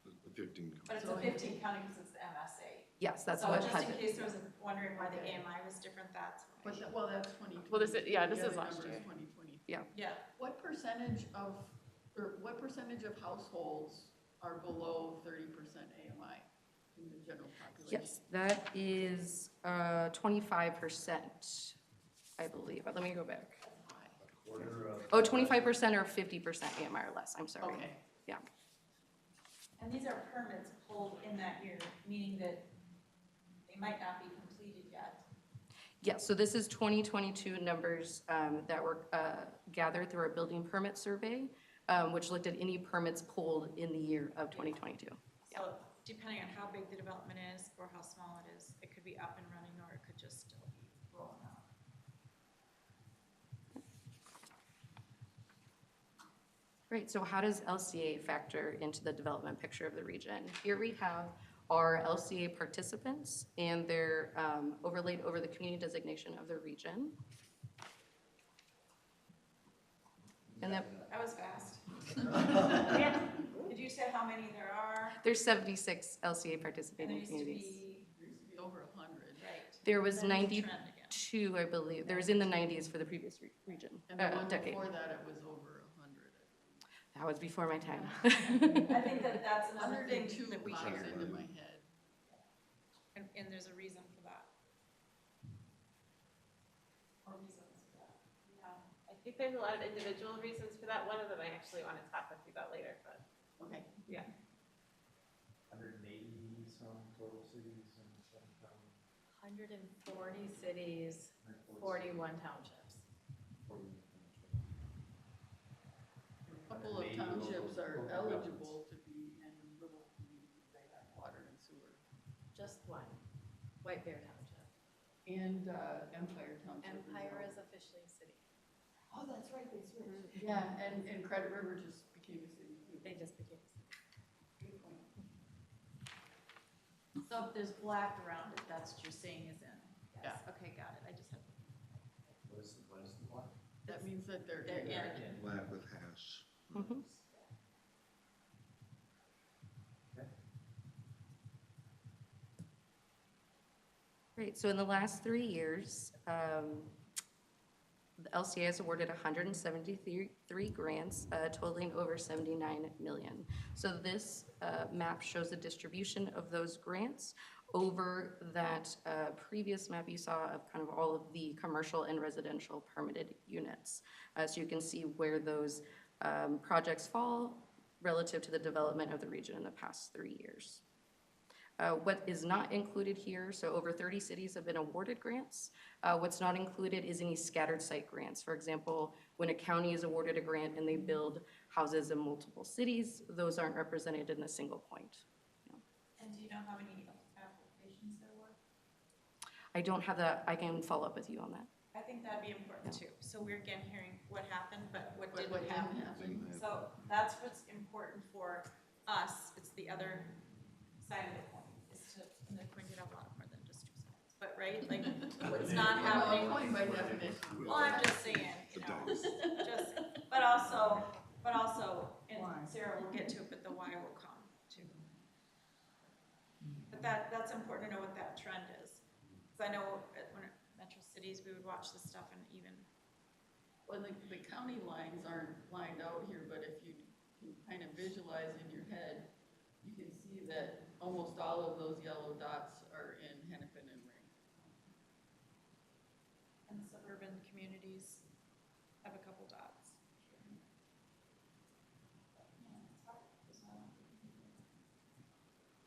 The 15. But it's a 15 county because it's the MSA. Yes, that's So what just HUD in is. case there was wondering why the AMI was different, that's why. But, well, that's 2020. Well, this is- yeah, this The is other last number year. 2020. Yeah. Yeah. What percentage of households are below 30% AMI in the general population? Yes, that is 25%, I believe. Let me go back. Oh, 25% or 50% AMI or less, I'm sorry. Okay. Yeah. And these are permits pulled in that year, meaning that they might not be completed yet. Yeah, so this is 2022 numbers that were gathered through our building permit survey, which looked at any permits pulled in the year of 2022. So depending on how big the development is or how small it is, it could be up and running or it could just still be rolling out. Great, so how does LCA factor into the development picture of the region? Here we have our LCA participants, and they're overlaid over the community designation of the region. And then That was fast. Did you say how many there are? there's 76 LCA And there participating used to communities. be, There used to be over 100. right. There was Then it's a trend again. 92, I believe. There was in the 90s for the previous region, And the one decade. before that, it was over 100. That was before my time. I think that that's another thing 102 that we pops hear. into my head. And there's a reason for that. Or reasons for that. I think there's a lot of individual reasons for that. One of them I actually want to talk with you about later, but Okay. yeah. 180 some total cities in Southern County. 140 cities, 41 townships. A couple of townships are eligible to be in little communities that have water and sewer. Just one, White Bear Township. And Empire Township. as Empire well. is officially a city. Oh, that's right, they switched. Yeah, and Credit River just became a city too. They just became a city. Good point. So if there's black around it, that's what you're saying is in. Yes. Yeah. Okay, got it. I just had. What is the one? That means that they're They're in. in. Black with hash. Mhm. Great, so in the last 3 years, the LCA has awarded 173 grants totaling over 79 million. So this map shows the distribution of those grants over that previous map you saw of kind of all of the commercial and residential permitted units. So you can see where those projects fall relative to the development of the region in the past 3 years. What is not included here, so over 30 cities have been awarded grants. What's not included is any scattered site grants. For example, when a county is awarded a grant and they build houses in multiple cities, those aren't represented in a single point. And do you know how many applications there were? I don't have that, I can follow up with you on that. I think that'd be important too. So we're again hearing what happened, but what What didn't happen. happen? So that's what's important for us. It's the other side of the coin, is to, and the coin get a lot more than just two sides. but right, like, what's not happening. By definition. Well, I'm just saying, you know, just, but also, and Sarah will get to it, but the why will come too. But that's important to know what that trend is. Because I know when at Metro Cities, we would watch this stuff and even. Well, the county lines aren't lined out here, but if you can kind of visualize in your head, you can see that almost all of those yellow dots are in Hennepin and Ring. And suburban communities have a couple dots.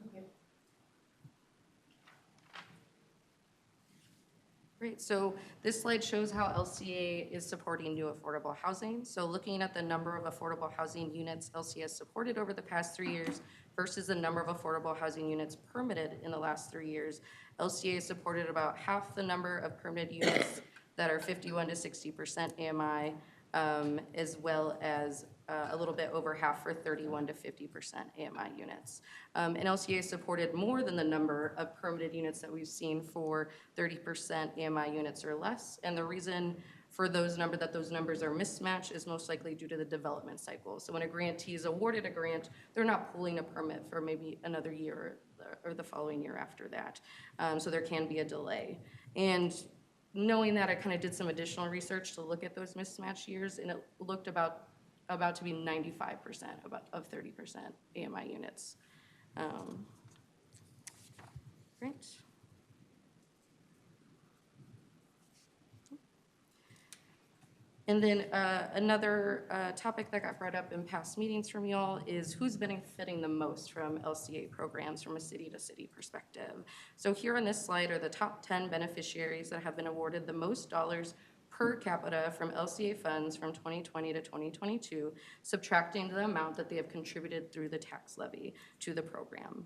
Okay. Great, so this slide shows how LCA is supporting new affordable housing. So looking at the number of affordable housing units LCA has supported over the past 3 years versus the number of affordable housing units permitted in the last 3 years, LCA has supported about half the number of permitted units that are 51 to 60% AMI, as well as a little bit over half for 31 to 50% AMI units. And LCA supported more than the number of permitted units that we've seen for 30% AMI units or less. And the reason for those numbers are mismatched is most likely due to the development cycle. So when a grantee is awarded a grant, they're not pulling a permit for maybe another year or the following year after that. So there can be a delay. And knowing that, I kind of did some additional research to look at those mismatched years, and it looked about to be 95% of 30% AMI units. Great. And then another topic that got brought up in past meetings from y'all is who's benefiting the most from LCA programs from a city-to-city perspective. So here on this slide are the top 10 beneficiaries that have been awarded the most dollars per capita from LCA funds from 2020 to 2022, subtracting the amount that they have contributed through the tax levy to the program.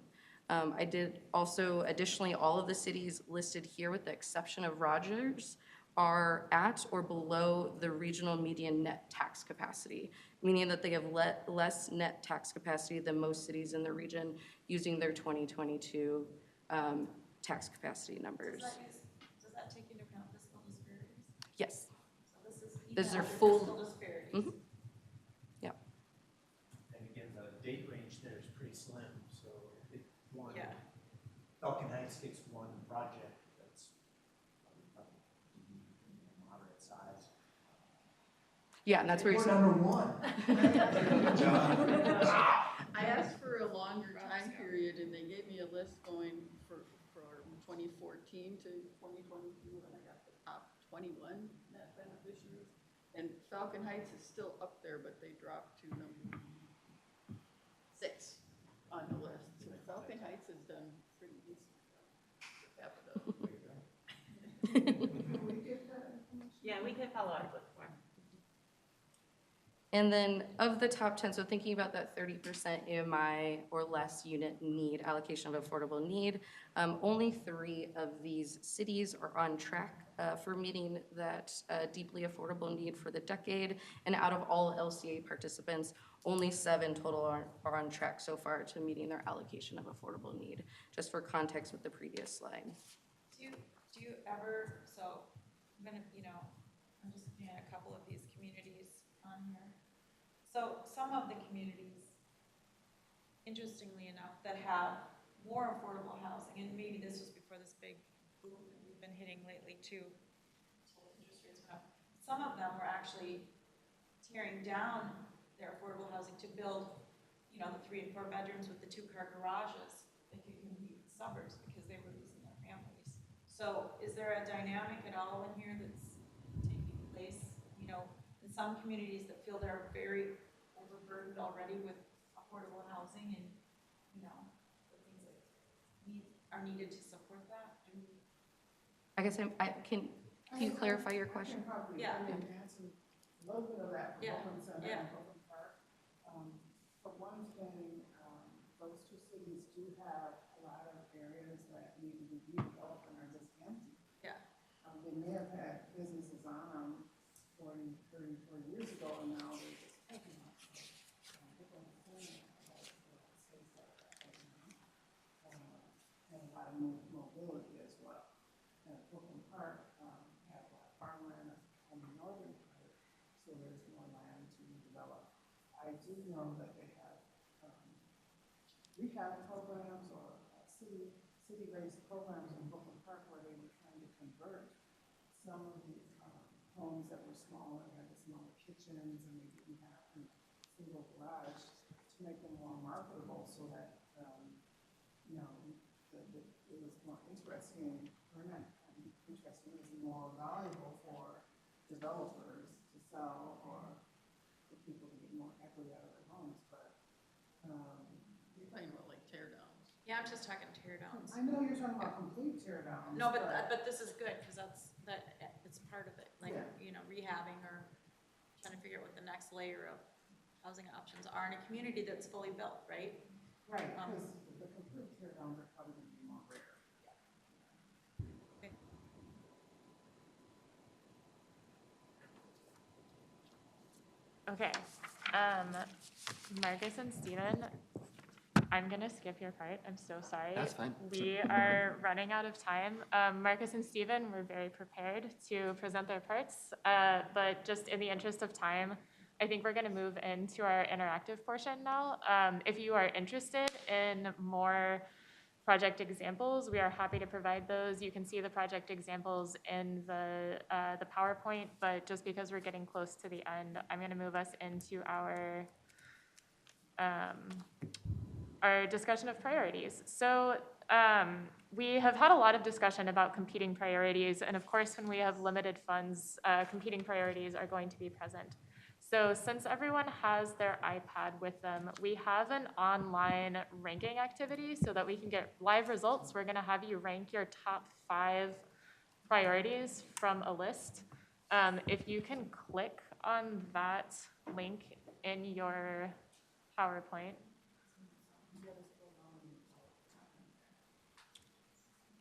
I did also, additionally, all of the cities listed here with the exception of Rogers are at or below the regional median net tax capacity, meaning that they have less net tax capacity than most cities in the region using their 2022 tax capacity numbers. Does that take into account fiscal disparities? Yes. So this is Those even are after full. fiscal disparities. Mm-hmm. Yeah. And again, the date range there is pretty slim, so if one, Yeah. Falcon Heights gets one project that's moderate size. Yeah, and that's where We're you number one. I asked for a longer time period, and they gave me a list going from 2014 to 2022, and I got the top 21 net beneficiaries. And Falcon Heights is still up there, but they dropped to number 6 on the list. So Falcon Heights has done pretty decent per capita. Yeah, we can follow up with more. And then of the top 10, so thinking about that 30% AMI or less unit need, allocation of affordable need, only 3 of these cities are on track for meeting that deeply affordable need for the decade. And out of all LCA participants, only 7 total are on track so far to meeting their allocation of affordable need, just for context with the previous slide. Do you ever, so I'm gonna, I'm just looking at a couple of these communities on here. So some of the communities, interestingly enough, that have more affordable housing, and maybe this was before this big boom that we've been hitting lately too, until interest rates went up. Some of them were actually tearing down their affordable housing to build, the 3 and 4 bedrooms with the 2-car garages that could compete with suburbs because they were losing their families. So is there a dynamic at all in here that's taking place, in some communities that feel they're very overburdened already with affordable housing and, the things that are needed to support that? I guess can you clarify your question? Yeah. Answer a little bit of that for Yeah. Brooklyn Center Yeah. and Brooklyn Park. For one thing, those 2 cities do have a lot of areas that need to be redeveloped and are just empty. Yeah. They may have had businesses on them 40, 30, 40 years ago, and now they're just taking up. And a lot of mobility as well. Brooklyn Park, have farmland on the northern part, so there's more land to develop. I do know that they have, rehab programs or city-raised programs in Brooklyn Park where they were trying to convert some of these homes that were smaller, had the smaller kitchens, and they didn't have a single garage to make them more marketable so that, you know, it was more interesting, or not interesting, it was more valuable for developers to sell or for people to get more equity out of their homes, but, You're talking about like tear downs. Yeah, I'm just talking tear downs. I know you're talking about complete tear downs. No, but this is good, because it's part of it, like, Yeah. you know, rehabbing or trying to figure out what the next layer of housing options are in a community that's fully built, right? Right, because the complete tear downs are probably gonna be more rare. Okay. Okay, Marcus and Steven, I'm gonna skip your part, I'm so sorry. That's fine. We are running out of time. Marcus and Steven were very prepared to present their parts, but just in the interest of time, I think we're gonna move into our interactive portion now. If you are interested in more project examples, we are happy to provide those. You can see the project examples in the PowerPoint, but just because we're getting close to the end, I'm gonna move us into our discussion of priorities. So we have had a lot of discussion about competing priorities, and of course, when we have limited funds, competing priorities are going to be present. So since everyone has their iPad with them, we have an online ranking activity so that we can get live results. We're gonna have you rank your top 5 priorities from a list. If you can click on that link in your PowerPoint.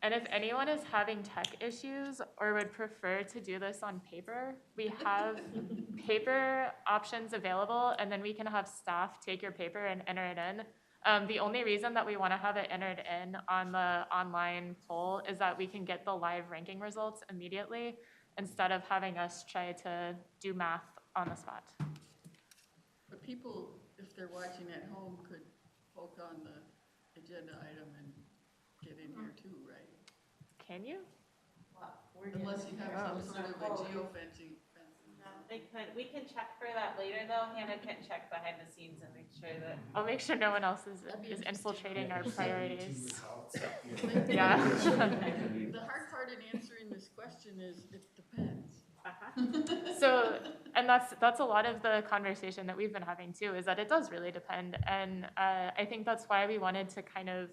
And if anyone is having tech issues or would prefer to do this on paper, we have paper options available, and then we can have staff take your paper and enter it in. The only reason that we want to have it entered in on the online poll is that we can get the live ranking results immediately instead of having us try to do math on the spot. But people, if they're watching at home, could poke on the agenda item and get in here too, right? Can you? Unless you have some sort of a geofencing. No, they could, we can check for that later though. Hannah can check behind the scenes and make sure that. I'll make sure no one else is infiltrating our priorities. Yeah. Yeah. The hard part in answering this question is it depends. So, and that's a lot of the conversation that we've been having too, is that it does really depend. And I think that's why we wanted to kind of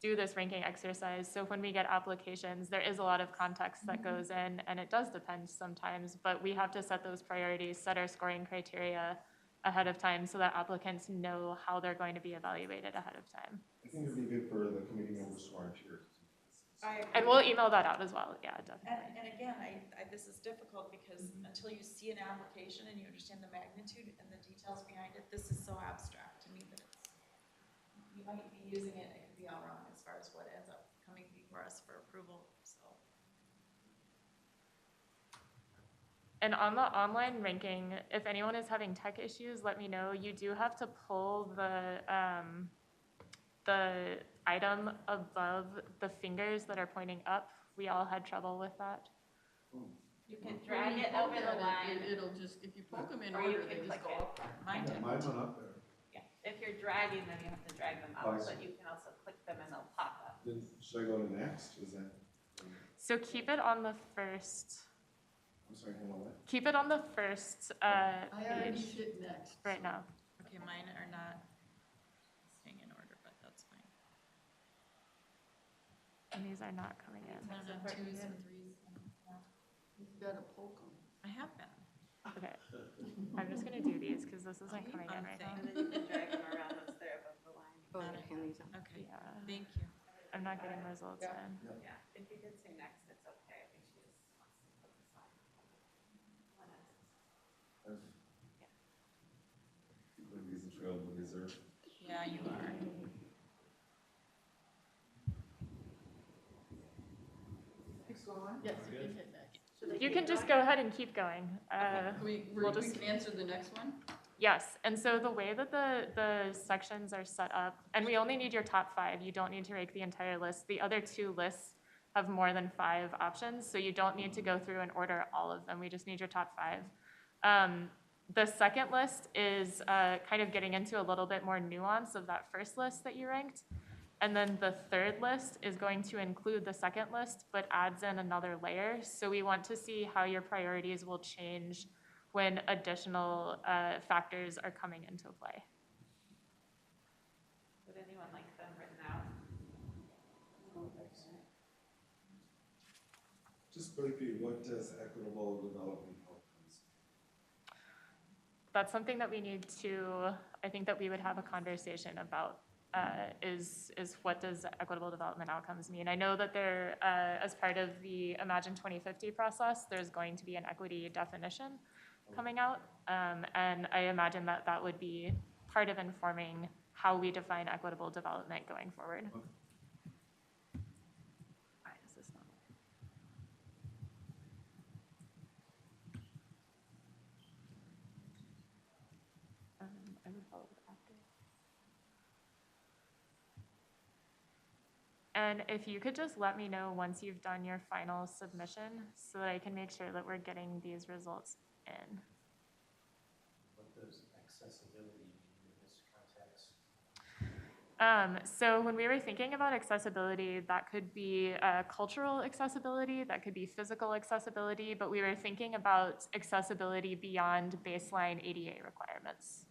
do this ranking exercise. So when we get applications, there is a lot of context that goes in, and it does depend sometimes, but we have to set those priorities, set our scoring criteria ahead of time so that applicants know how they're going to be evaluated ahead of time. I think it'd be good for the committee members who aren't here. And we'll email that out as well, yeah, definitely. And again, this is difficult because until you see an application and you understand the magnitude and the details behind it, this is so abstract to me that it's, you might be using it, it could be all wrong as far as what ends up coming before us for approval, so. And on the online ranking, if anyone is having tech issues, let me know. You do have to pull the item above the fingers that are pointing up. We all had trouble with that. You can drag it over the line. It'll just, if you poke them in Or you order, can they just click go it. up. Mine did. Mine went up there. Yeah, if you're dragging them, you have to drag them Oh, I out, see. but you can also click them and they'll pop up. Then should I go to next? Is that? So keep it on the first, I'm sorry, hold on. What? keep it on the first I already page hit next. right now. Okay, mine are not staying in order, but that's fine. And these are not coming in. One and twos and threes. You've got to poke them. I have been. Okay, I'm just gonna do these because this isn't coming in right now. And then you can drag them around once they're above the line. Oh, I'm gonna hand these out. Okay, Yeah, thank you. I'm not getting results in. Yeah, if you did say next, it's okay. I think she just wants to put this on. One is- He's a trailblazer. Yeah, you are. Thanks, Yes, you can hit next. You can just go ahead and keep going. We we'll we just- can answer the next one? Yes, and so the way that the sections are set up, and we only need your top 5, you don't need to rank the entire list. The other 2 lists have more than 5 options, so you don't need to go through and order all of them, we just need your top 5. The second list is kind of getting into a little bit more nuance of that first list that you ranked. And then the third list is going to include the second list, but adds in another layer. So we want to see how your priorities will change when additional factors are coming into play. Would anyone like them written out? Just briefly, what does equitable development outcomes? That's something that we need to, I think that we would have a conversation about, is what does equitable development outcomes mean? I know that there, as part of the Imagine 2050 process, there's going to be an equity definition coming out. And I imagine that that would be part of informing how we define equitable development going forward. Okay. Why is this not working? I would follow it after. And if you could just let me know once you've done your final submission so that I can make sure that we're getting these results in. What does accessibility mean in this context? So when we were thinking about accessibility, that could be cultural accessibility, that could be physical accessibility, but we were thinking about accessibility beyond baseline ADA requirements.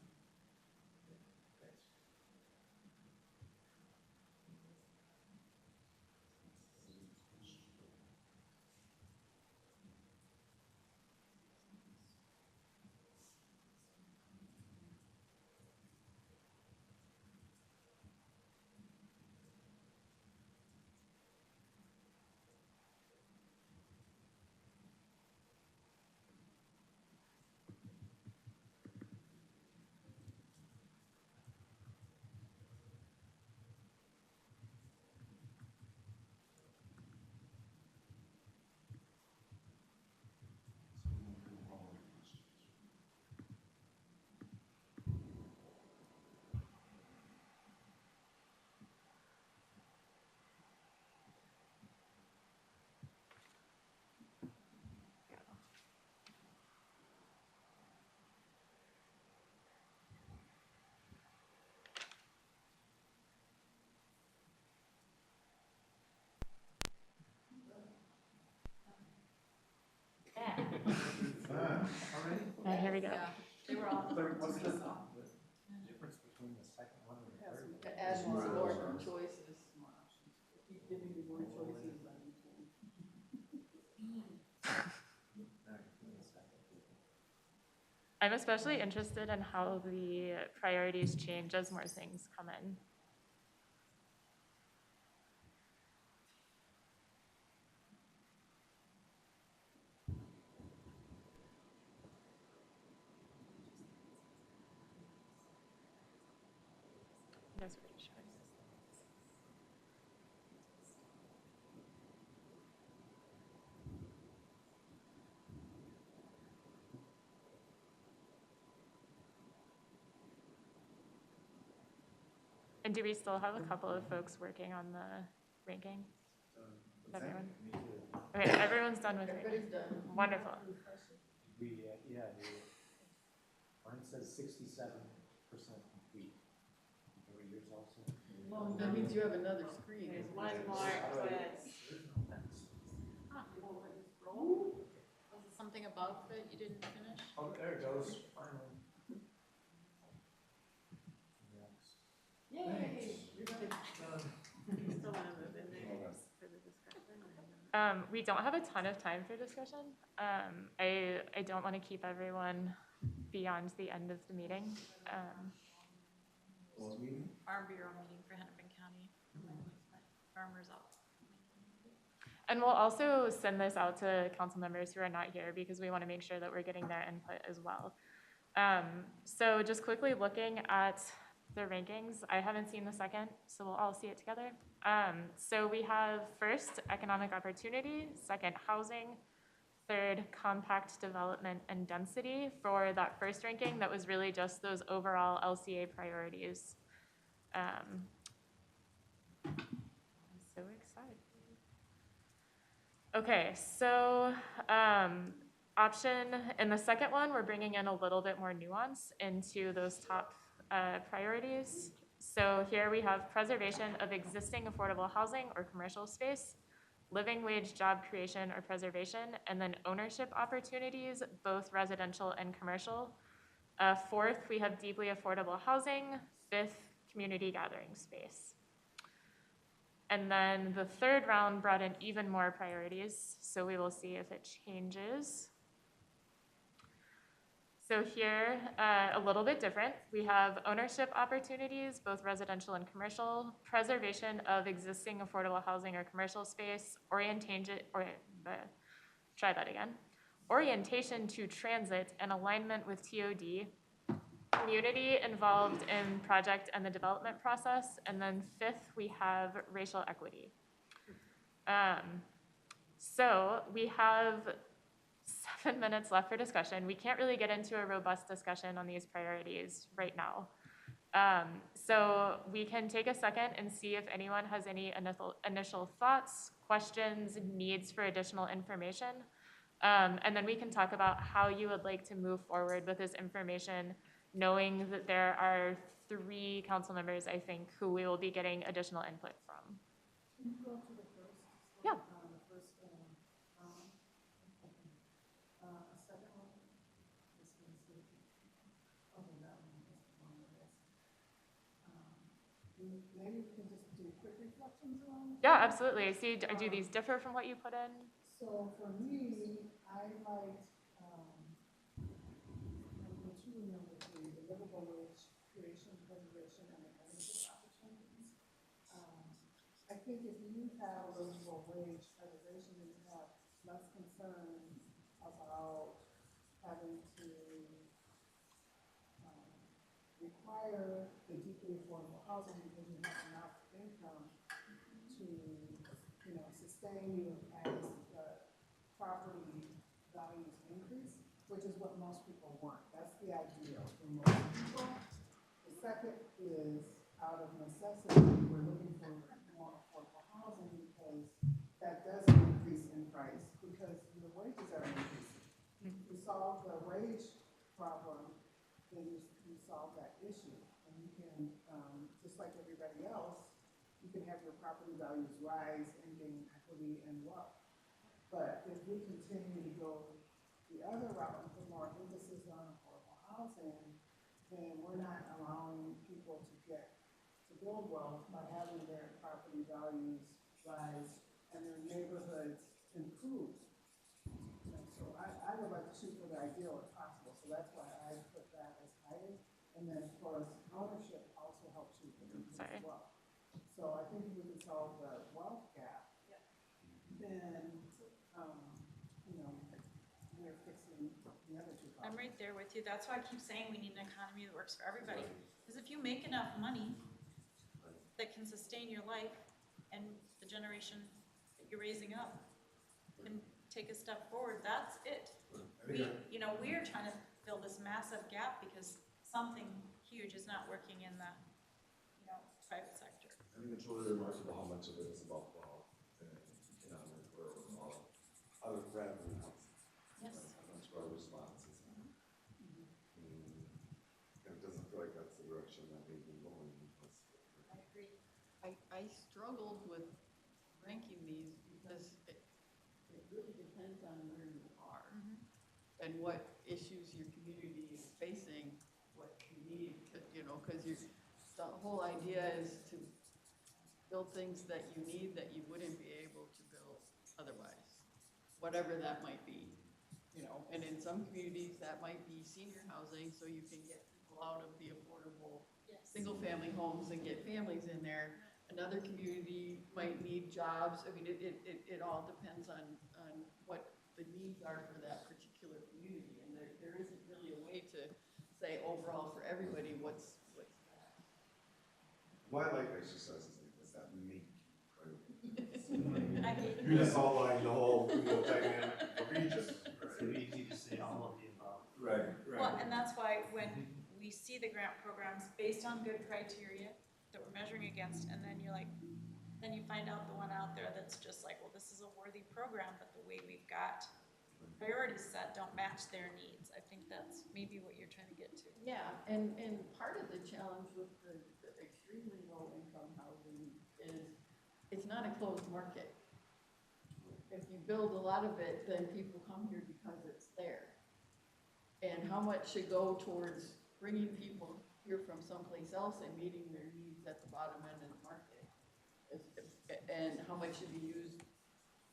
Here we go. They were all. What's the difference between the second one and the third? To add more choices. Keep giving you more choices on each one. I'm especially interested in how the priorities change as more things come in. That's pretty sure. And do we still have a couple of folks working on the ranking? Everyone? Okay, everyone's done with ranking. Everybody's done. Wonderful. We, mine says 67% complete. Are yours also? Well, that means you have another screen. There's one more quiz. Was it something above that you didn't finish? Oh, there it goes, finally. Yay! You're done. You still want to move in there for the discussion? We don't have a ton of time for discussion. I don't want to keep everyone beyond the end of the meeting. Farm Bureau meeting for Hennepin County. Farmers out. And we'll also send this out to council members who are not here because we want to make sure that we're getting their input as well. So just quickly looking at the rankings. I haven't seen the second, so we'll all see it together. So we have first, economic opportunity, second, housing, third, compact development and density. For that first ranking, that was really just those overall LCA priorities. I'm so excited. Okay, so option, in the second one, we're bringing in a little bit more nuance into those top priorities. So here we have preservation of existing affordable housing or commercial space, living wage job creation or preservation, and then ownership opportunities, both residential and commercial. Fourth, we have deeply affordable housing. Fifth, community gathering space. And then the third round brought in even more priorities, so we will see if it changes. So here, a little bit different. We have ownership opportunities, both residential and commercial, preservation of existing affordable housing or commercial space, orientation to transit and alignment with TOD, community involved in project and the development process, and then fifth, we have racial equity. So we have 7 minutes left for discussion. We can't really get into a robust discussion on these priorities right now. So we can take a second and see if anyone has any initial thoughts, questions, needs for additional information. And then we can talk about how you would like to move forward with this information, knowing that there are 3 council members, I think, who we will be getting additional input from. Can you go to the first? Yeah. The first, second one? This one's the, oh, that one is the one with this. Maybe we can just do quick reflections around. Yeah, absolutely. See, do these differ from what you put in? So for me, I liked, the 2 and number 3, the livable wage creation, preservation, and the ownership opportunities. I think if you have a livable wage preservation, then you have less concern about having to require the deeply affordable housing because you have enough income to, sustain you as the property values increase, which is what most people want. That's the ideal for most people. The second is out of necessity, we're looking for more affordable housing because that does increase in price because the wages are increasing. You solve the wage problem, then you solve that issue. And you can, just like everybody else, you can have your property values rise and gain equity and wealth. But if we continue to go the other route and put more emphasis on affordable housing, then we're not allowing people to build wealth by having their property values rise and their neighborhoods improve. And so I would like to shoot for the ideal if possible. So that's why I put that as higher. And then of course, ownership also helps you with it as well. So I think if we can solve the wealth gap, then, we're fixing the other 2 problems. I'm right there with you. That's why I keep saying we need an economy that works for everybody. Because if you make enough money that can sustain your life and the generation that you're raising up can take a step forward, that's it. We're trying to fill this massive gap because something huge is not working in the, private sector. I think it's really remarkable how much of it is about wealth and economic growth, other rather than housing. Yes. That's where our response is. And it doesn't feel like that's the direction that we've been going. I agree. I struggled with ranking these because it really depends on where you are and what issues your community is facing, what you need, because the whole idea is to build things that you need that you wouldn't be able to build otherwise, whatever that might be. And in some communities that might be senior housing, so you can get people out of the affordable single-family homes and get families in there. Another community might need jobs. I mean, it all depends on what the needs are for that particular community, and there isn't really a way to say overall for everybody what's that. Well, I like exercises like this that make priorities. You just outline the whole, dynamic of the region. It's easy to say all of the above. Right, Well, and that's why when we see the grant programs based on good criteria that we're measuring against, and then you're like, then you find out the one out there that's just like, well, this is a worthy program, but the way we've got priorities set don't match their needs. I think that's maybe what you're trying to get to. Yeah, and part of the challenge with the extremely low income housing is it's not a closed market. If you build a lot of it, then people come here because it's there. And how much should go towards bringing people here from someplace else and meeting their needs at the bottom end of the market? And how much should be used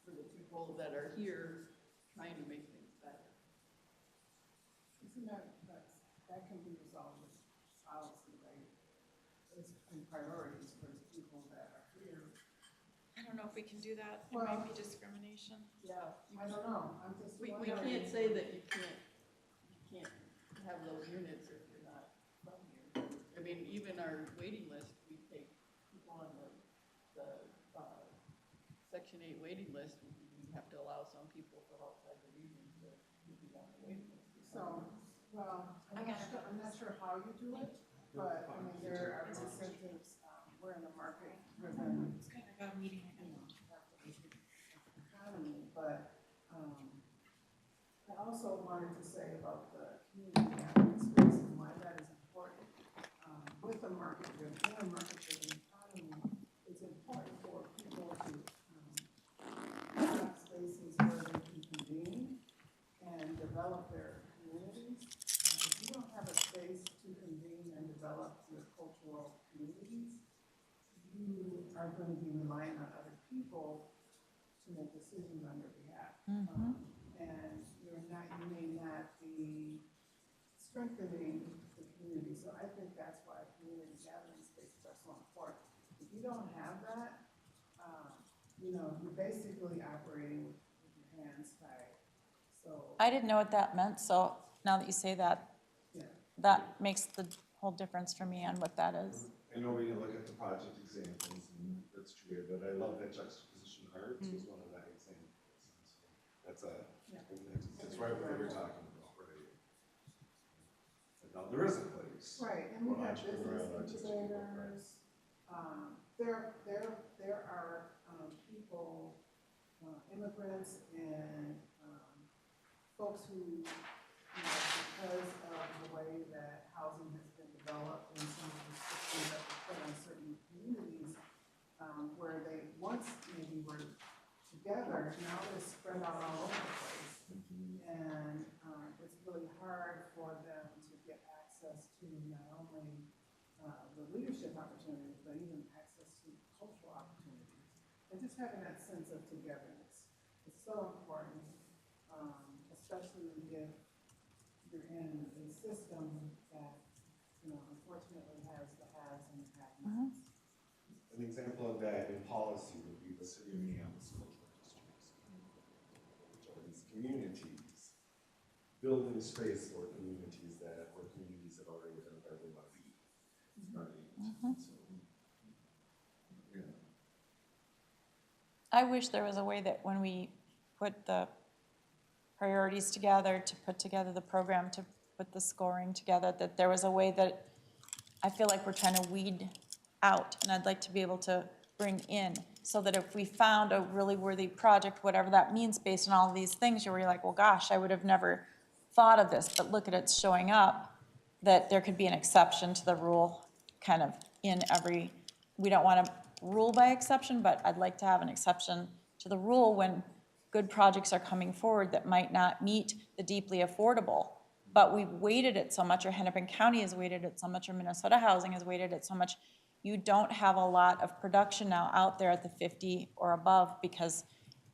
for the people that are here trying to make things better? Isn't that can be resolved with policy, right? And priorities for the people that are here. I don't know if we can do that. It Well, might be discrimination. Yeah. I don't know, I'm just We wondering. can't say that you can't have those units if you're not from here. I mean, even our waiting list, we take people on the Section 8 waiting list, we have to allow some people from outside the region to be on the waiting list. So, well, I'm not sure how you do it, but I mean, there are incentives, we're in a market-driven economy, but I also wanted to say about the community gathering space and why that is important. With a market-driven economy, it's important for people to have spaces where they can convene and develop their communities. If you don't have a space to convene and develop your cultural communities, you are going to be relying on other people to make decisions on your behalf. And you may not be strengthening the community. So I think that's why community gathering spaces are so important. If you don't have that, you're basically operating with your hands tied. So I didn't know what that meant, so now that you say that, yeah. that makes the whole difference for me on what that is. I know we can look at the project examples, and that's true, but I love that juxtaposition arts was one of that examples. That's it's right what we were talking about, right? But now there is a place. Right, and we for have business entrepreneurial artistic incubators. There are people, immigrants and folks who, because of the way that housing has been developed and some of the restrictions that were put on certain communities, where they once maybe were together, now they're spread out all over the place. And it's really hard for them to get access to not only the leadership opportunities, but even access to cultural opportunities. And just having that sense of togetherness is so important, especially if you're in a system that, unfortunately has the haves and the have-nots. An example of that in policy would be the city of Minneapolis cultural districts, which are these communities, building space for communities that already are where they want to be. Right? So, yeah. I wish there was a way that when we put the priorities together, to put together the program, to put the scoring together, that there was a way that I feel like we're trying to weed out, and I'd like to be able to bring in, so that if we found a really worthy project, whatever that means based on all of these things, you're like, well, gosh, I would have never thought of this, but look at it showing up, that there could be an exception to the rule kind of in every, we don't want to rule by exception, but I'd like to have an exception to the rule when good projects are coming forward that might not meet the deeply affordable. But we've weighted it so much, or Hennepin County has weighted it so much, or Minnesota Housing has weighted it so much. You don't have a lot of production now out there at the 50 or above, because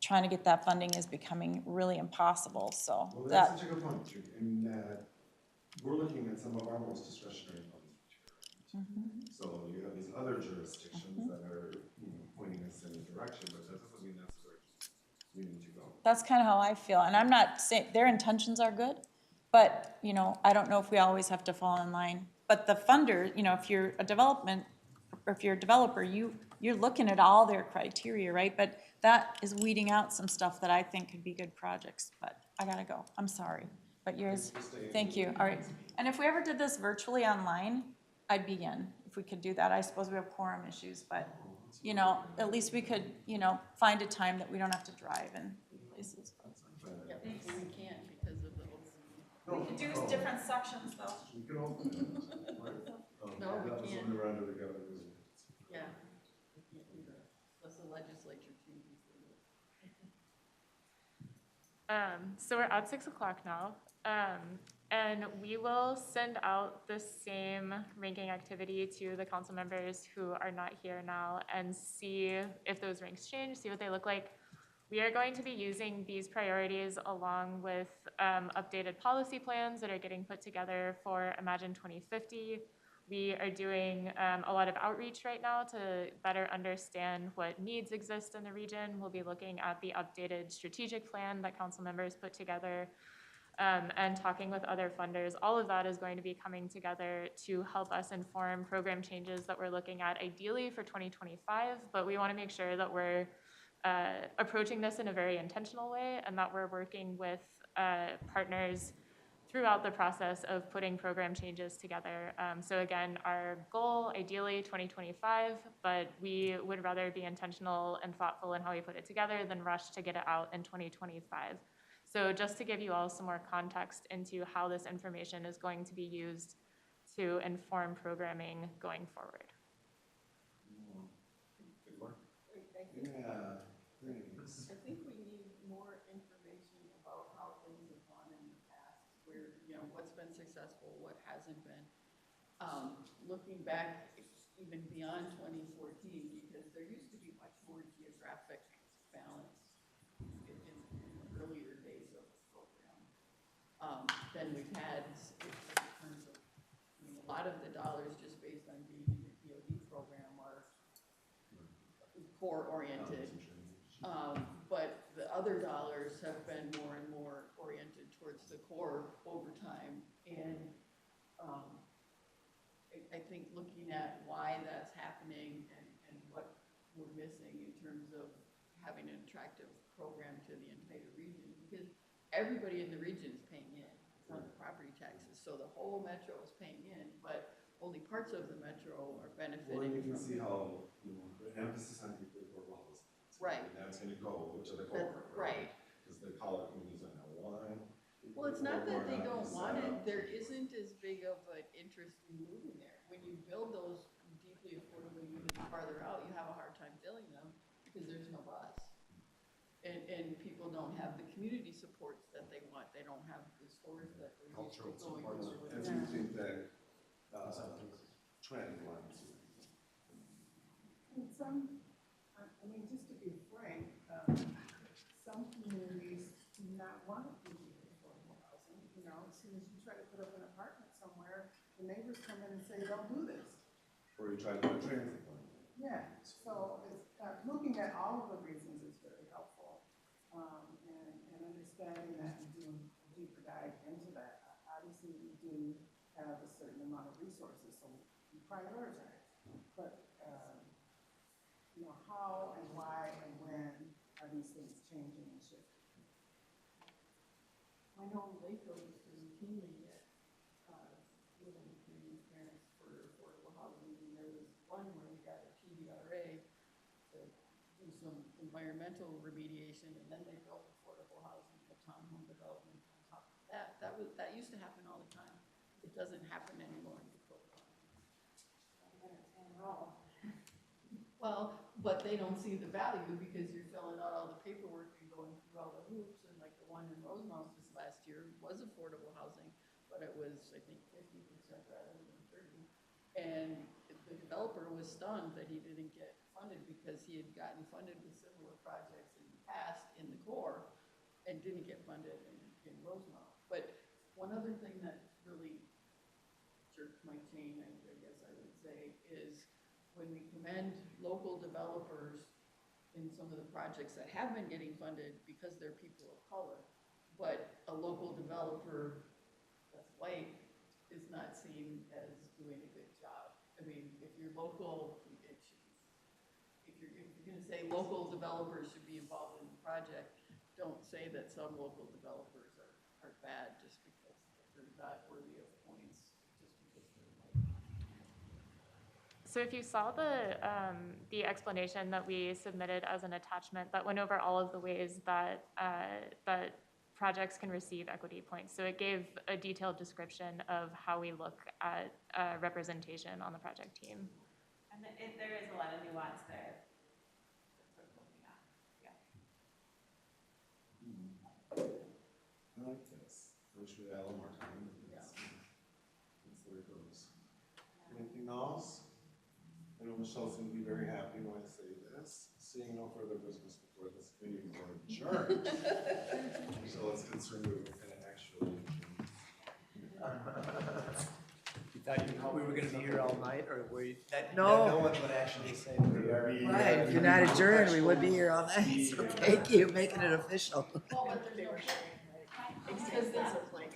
trying to get that funding is becoming really impossible, so. Well, that's such a good point, Judy, in that we're looking at some of our most discretionary funds. So you have these other jurisdictions that are pointing us in a direction, but that doesn't mean that's the direction we need to go. That's kind of how I feel, and I'm not saying, their intentions are good, but, I don't know if we always have to fall in line. But the funder, if you're a development or if you're a developer, you're looking at all their criteria, right? But that is weeding out some stuff that I think could be good projects, but I gotta go, I'm sorry. But yours, thank you, all right. And if we ever did this virtually online, I'd be in, if we could do that. I suppose we have quorum issues, but, you know, at least we could, you know, find a time that we don't have to drive and places. Yeah, we can't because of the open. We could do different sections though. We can open it, right? No, we That was can't. when we were under the government. Yeah. We can't do that. Unless the legislature changes it. So we're at 6 o'clock now, and we will send out the same ranking activity to the council members who are not here now and see if those ranks change, see what they look like. We are going to be using these priorities along with updated policy plans that are getting put together for Imagine 2050. We are doing a lot of outreach right now to better understand what needs exist in the region. We'll be looking at the updated strategic plan that council members put together and talking with other funders. All of that is going to be coming together to help us inform program changes that we're looking at ideally for 2025, but we want to make sure that we're approaching this in a very intentional way and that we're working with partners throughout the process of putting program changes together. So again, our goal, ideally 2025, but we would rather be intentional and thoughtful in how we put it together than rush to get it out in 2025. So just to give you all some more context into how this information is going to be used to inform programming going forward. Yeah, thanks. I think we need more information about how things have gone in the past, where, you know, what's been successful, what hasn't been. Looking back even beyond 2014, because there used to be much more geographic balance in earlier days of the program than we've had in terms of, I mean, a lot of the dollars just based on being in the DoD program are core oriented. But the other dollars have been more and more oriented towards the core over time. And I think looking at why that's happening and what we're missing in terms of having an attractive program to the entire region, because everybody in the region is paying in on the property taxes. So the whole metro is paying in, but only parts of the metro are benefiting. Well, you can from see how, you know, the emphasis on the affordable housing. Right. And that's gonna go to the core, right. Because the college communities on that one. Well, it's not that they don't want it, there isn't as big of an interest in moving there. When you build those deeply affordable units farther out, you have a hard time filling them because there's no bus. And people don't have the community supports that they want, they don't have the stores that they're used to going to. And so you think that, trend lines. And some, I mean, just to be frank, some communities do not want to do affordable housing. You know, as soon as you try to put up an apartment somewhere, the neighbors come in and say, don't do this. Or you try to do a transit plan. Yeah, so it's, looking at all of the reasons is very helpful. And understanding that and doing a deeper dive into that. Obviously, we do have a certain amount of resources, so we prioritize. But, you know, how and why and when are these things changing and shifting? I know Lakeland used to routinely get, living community grants for affordable housing, and there was one where we got a PDRA to do some environmental remediation, and then they built affordable housing, the townhome development on top of that. That used to happen all the time. It doesn't happen anymore in the program. Well, but they don't see the value because you're filling out all the paperwork and going through all the hoops, and like the one in Rosemount this last year was affordable housing, but it was, I think, 50% rather than 30. And the developer was stunned that he didn't get funded because he had gotten funded with similar projects in the past in the core and didn't get funded in Rosemount. But one other thing that really jerked my chain, I guess I would say, is when we commend local developers in some of the projects that have been getting funded because they're people of color, but a local developer that's white is not seen as doing a good job. I mean, if your local say local developers should be involved in the project, don't say that some local developers are bad just because they're not worthy of points, just because they're like. So if you saw the explanation that we submitted as an attachment, that went over all of the ways that, that projects can receive equity points. So it gave a detailed description of how we look at representation on the project team. And there is a lot of nuance there. I like this. I wish we had a little more time. That's the way it goes. Anything else? I know Michelle's going to be very happy when I say this. Seeing no further business before this meeting is adjourned. Michelle's concerned we were going to actually. You thought we were gonna be here all night, or were you, that No. no one would actually say we are. Right, if you're not adjourned, we would be here all night, so thank you, making it official. Well, but there's no sharing, right? Because this is like,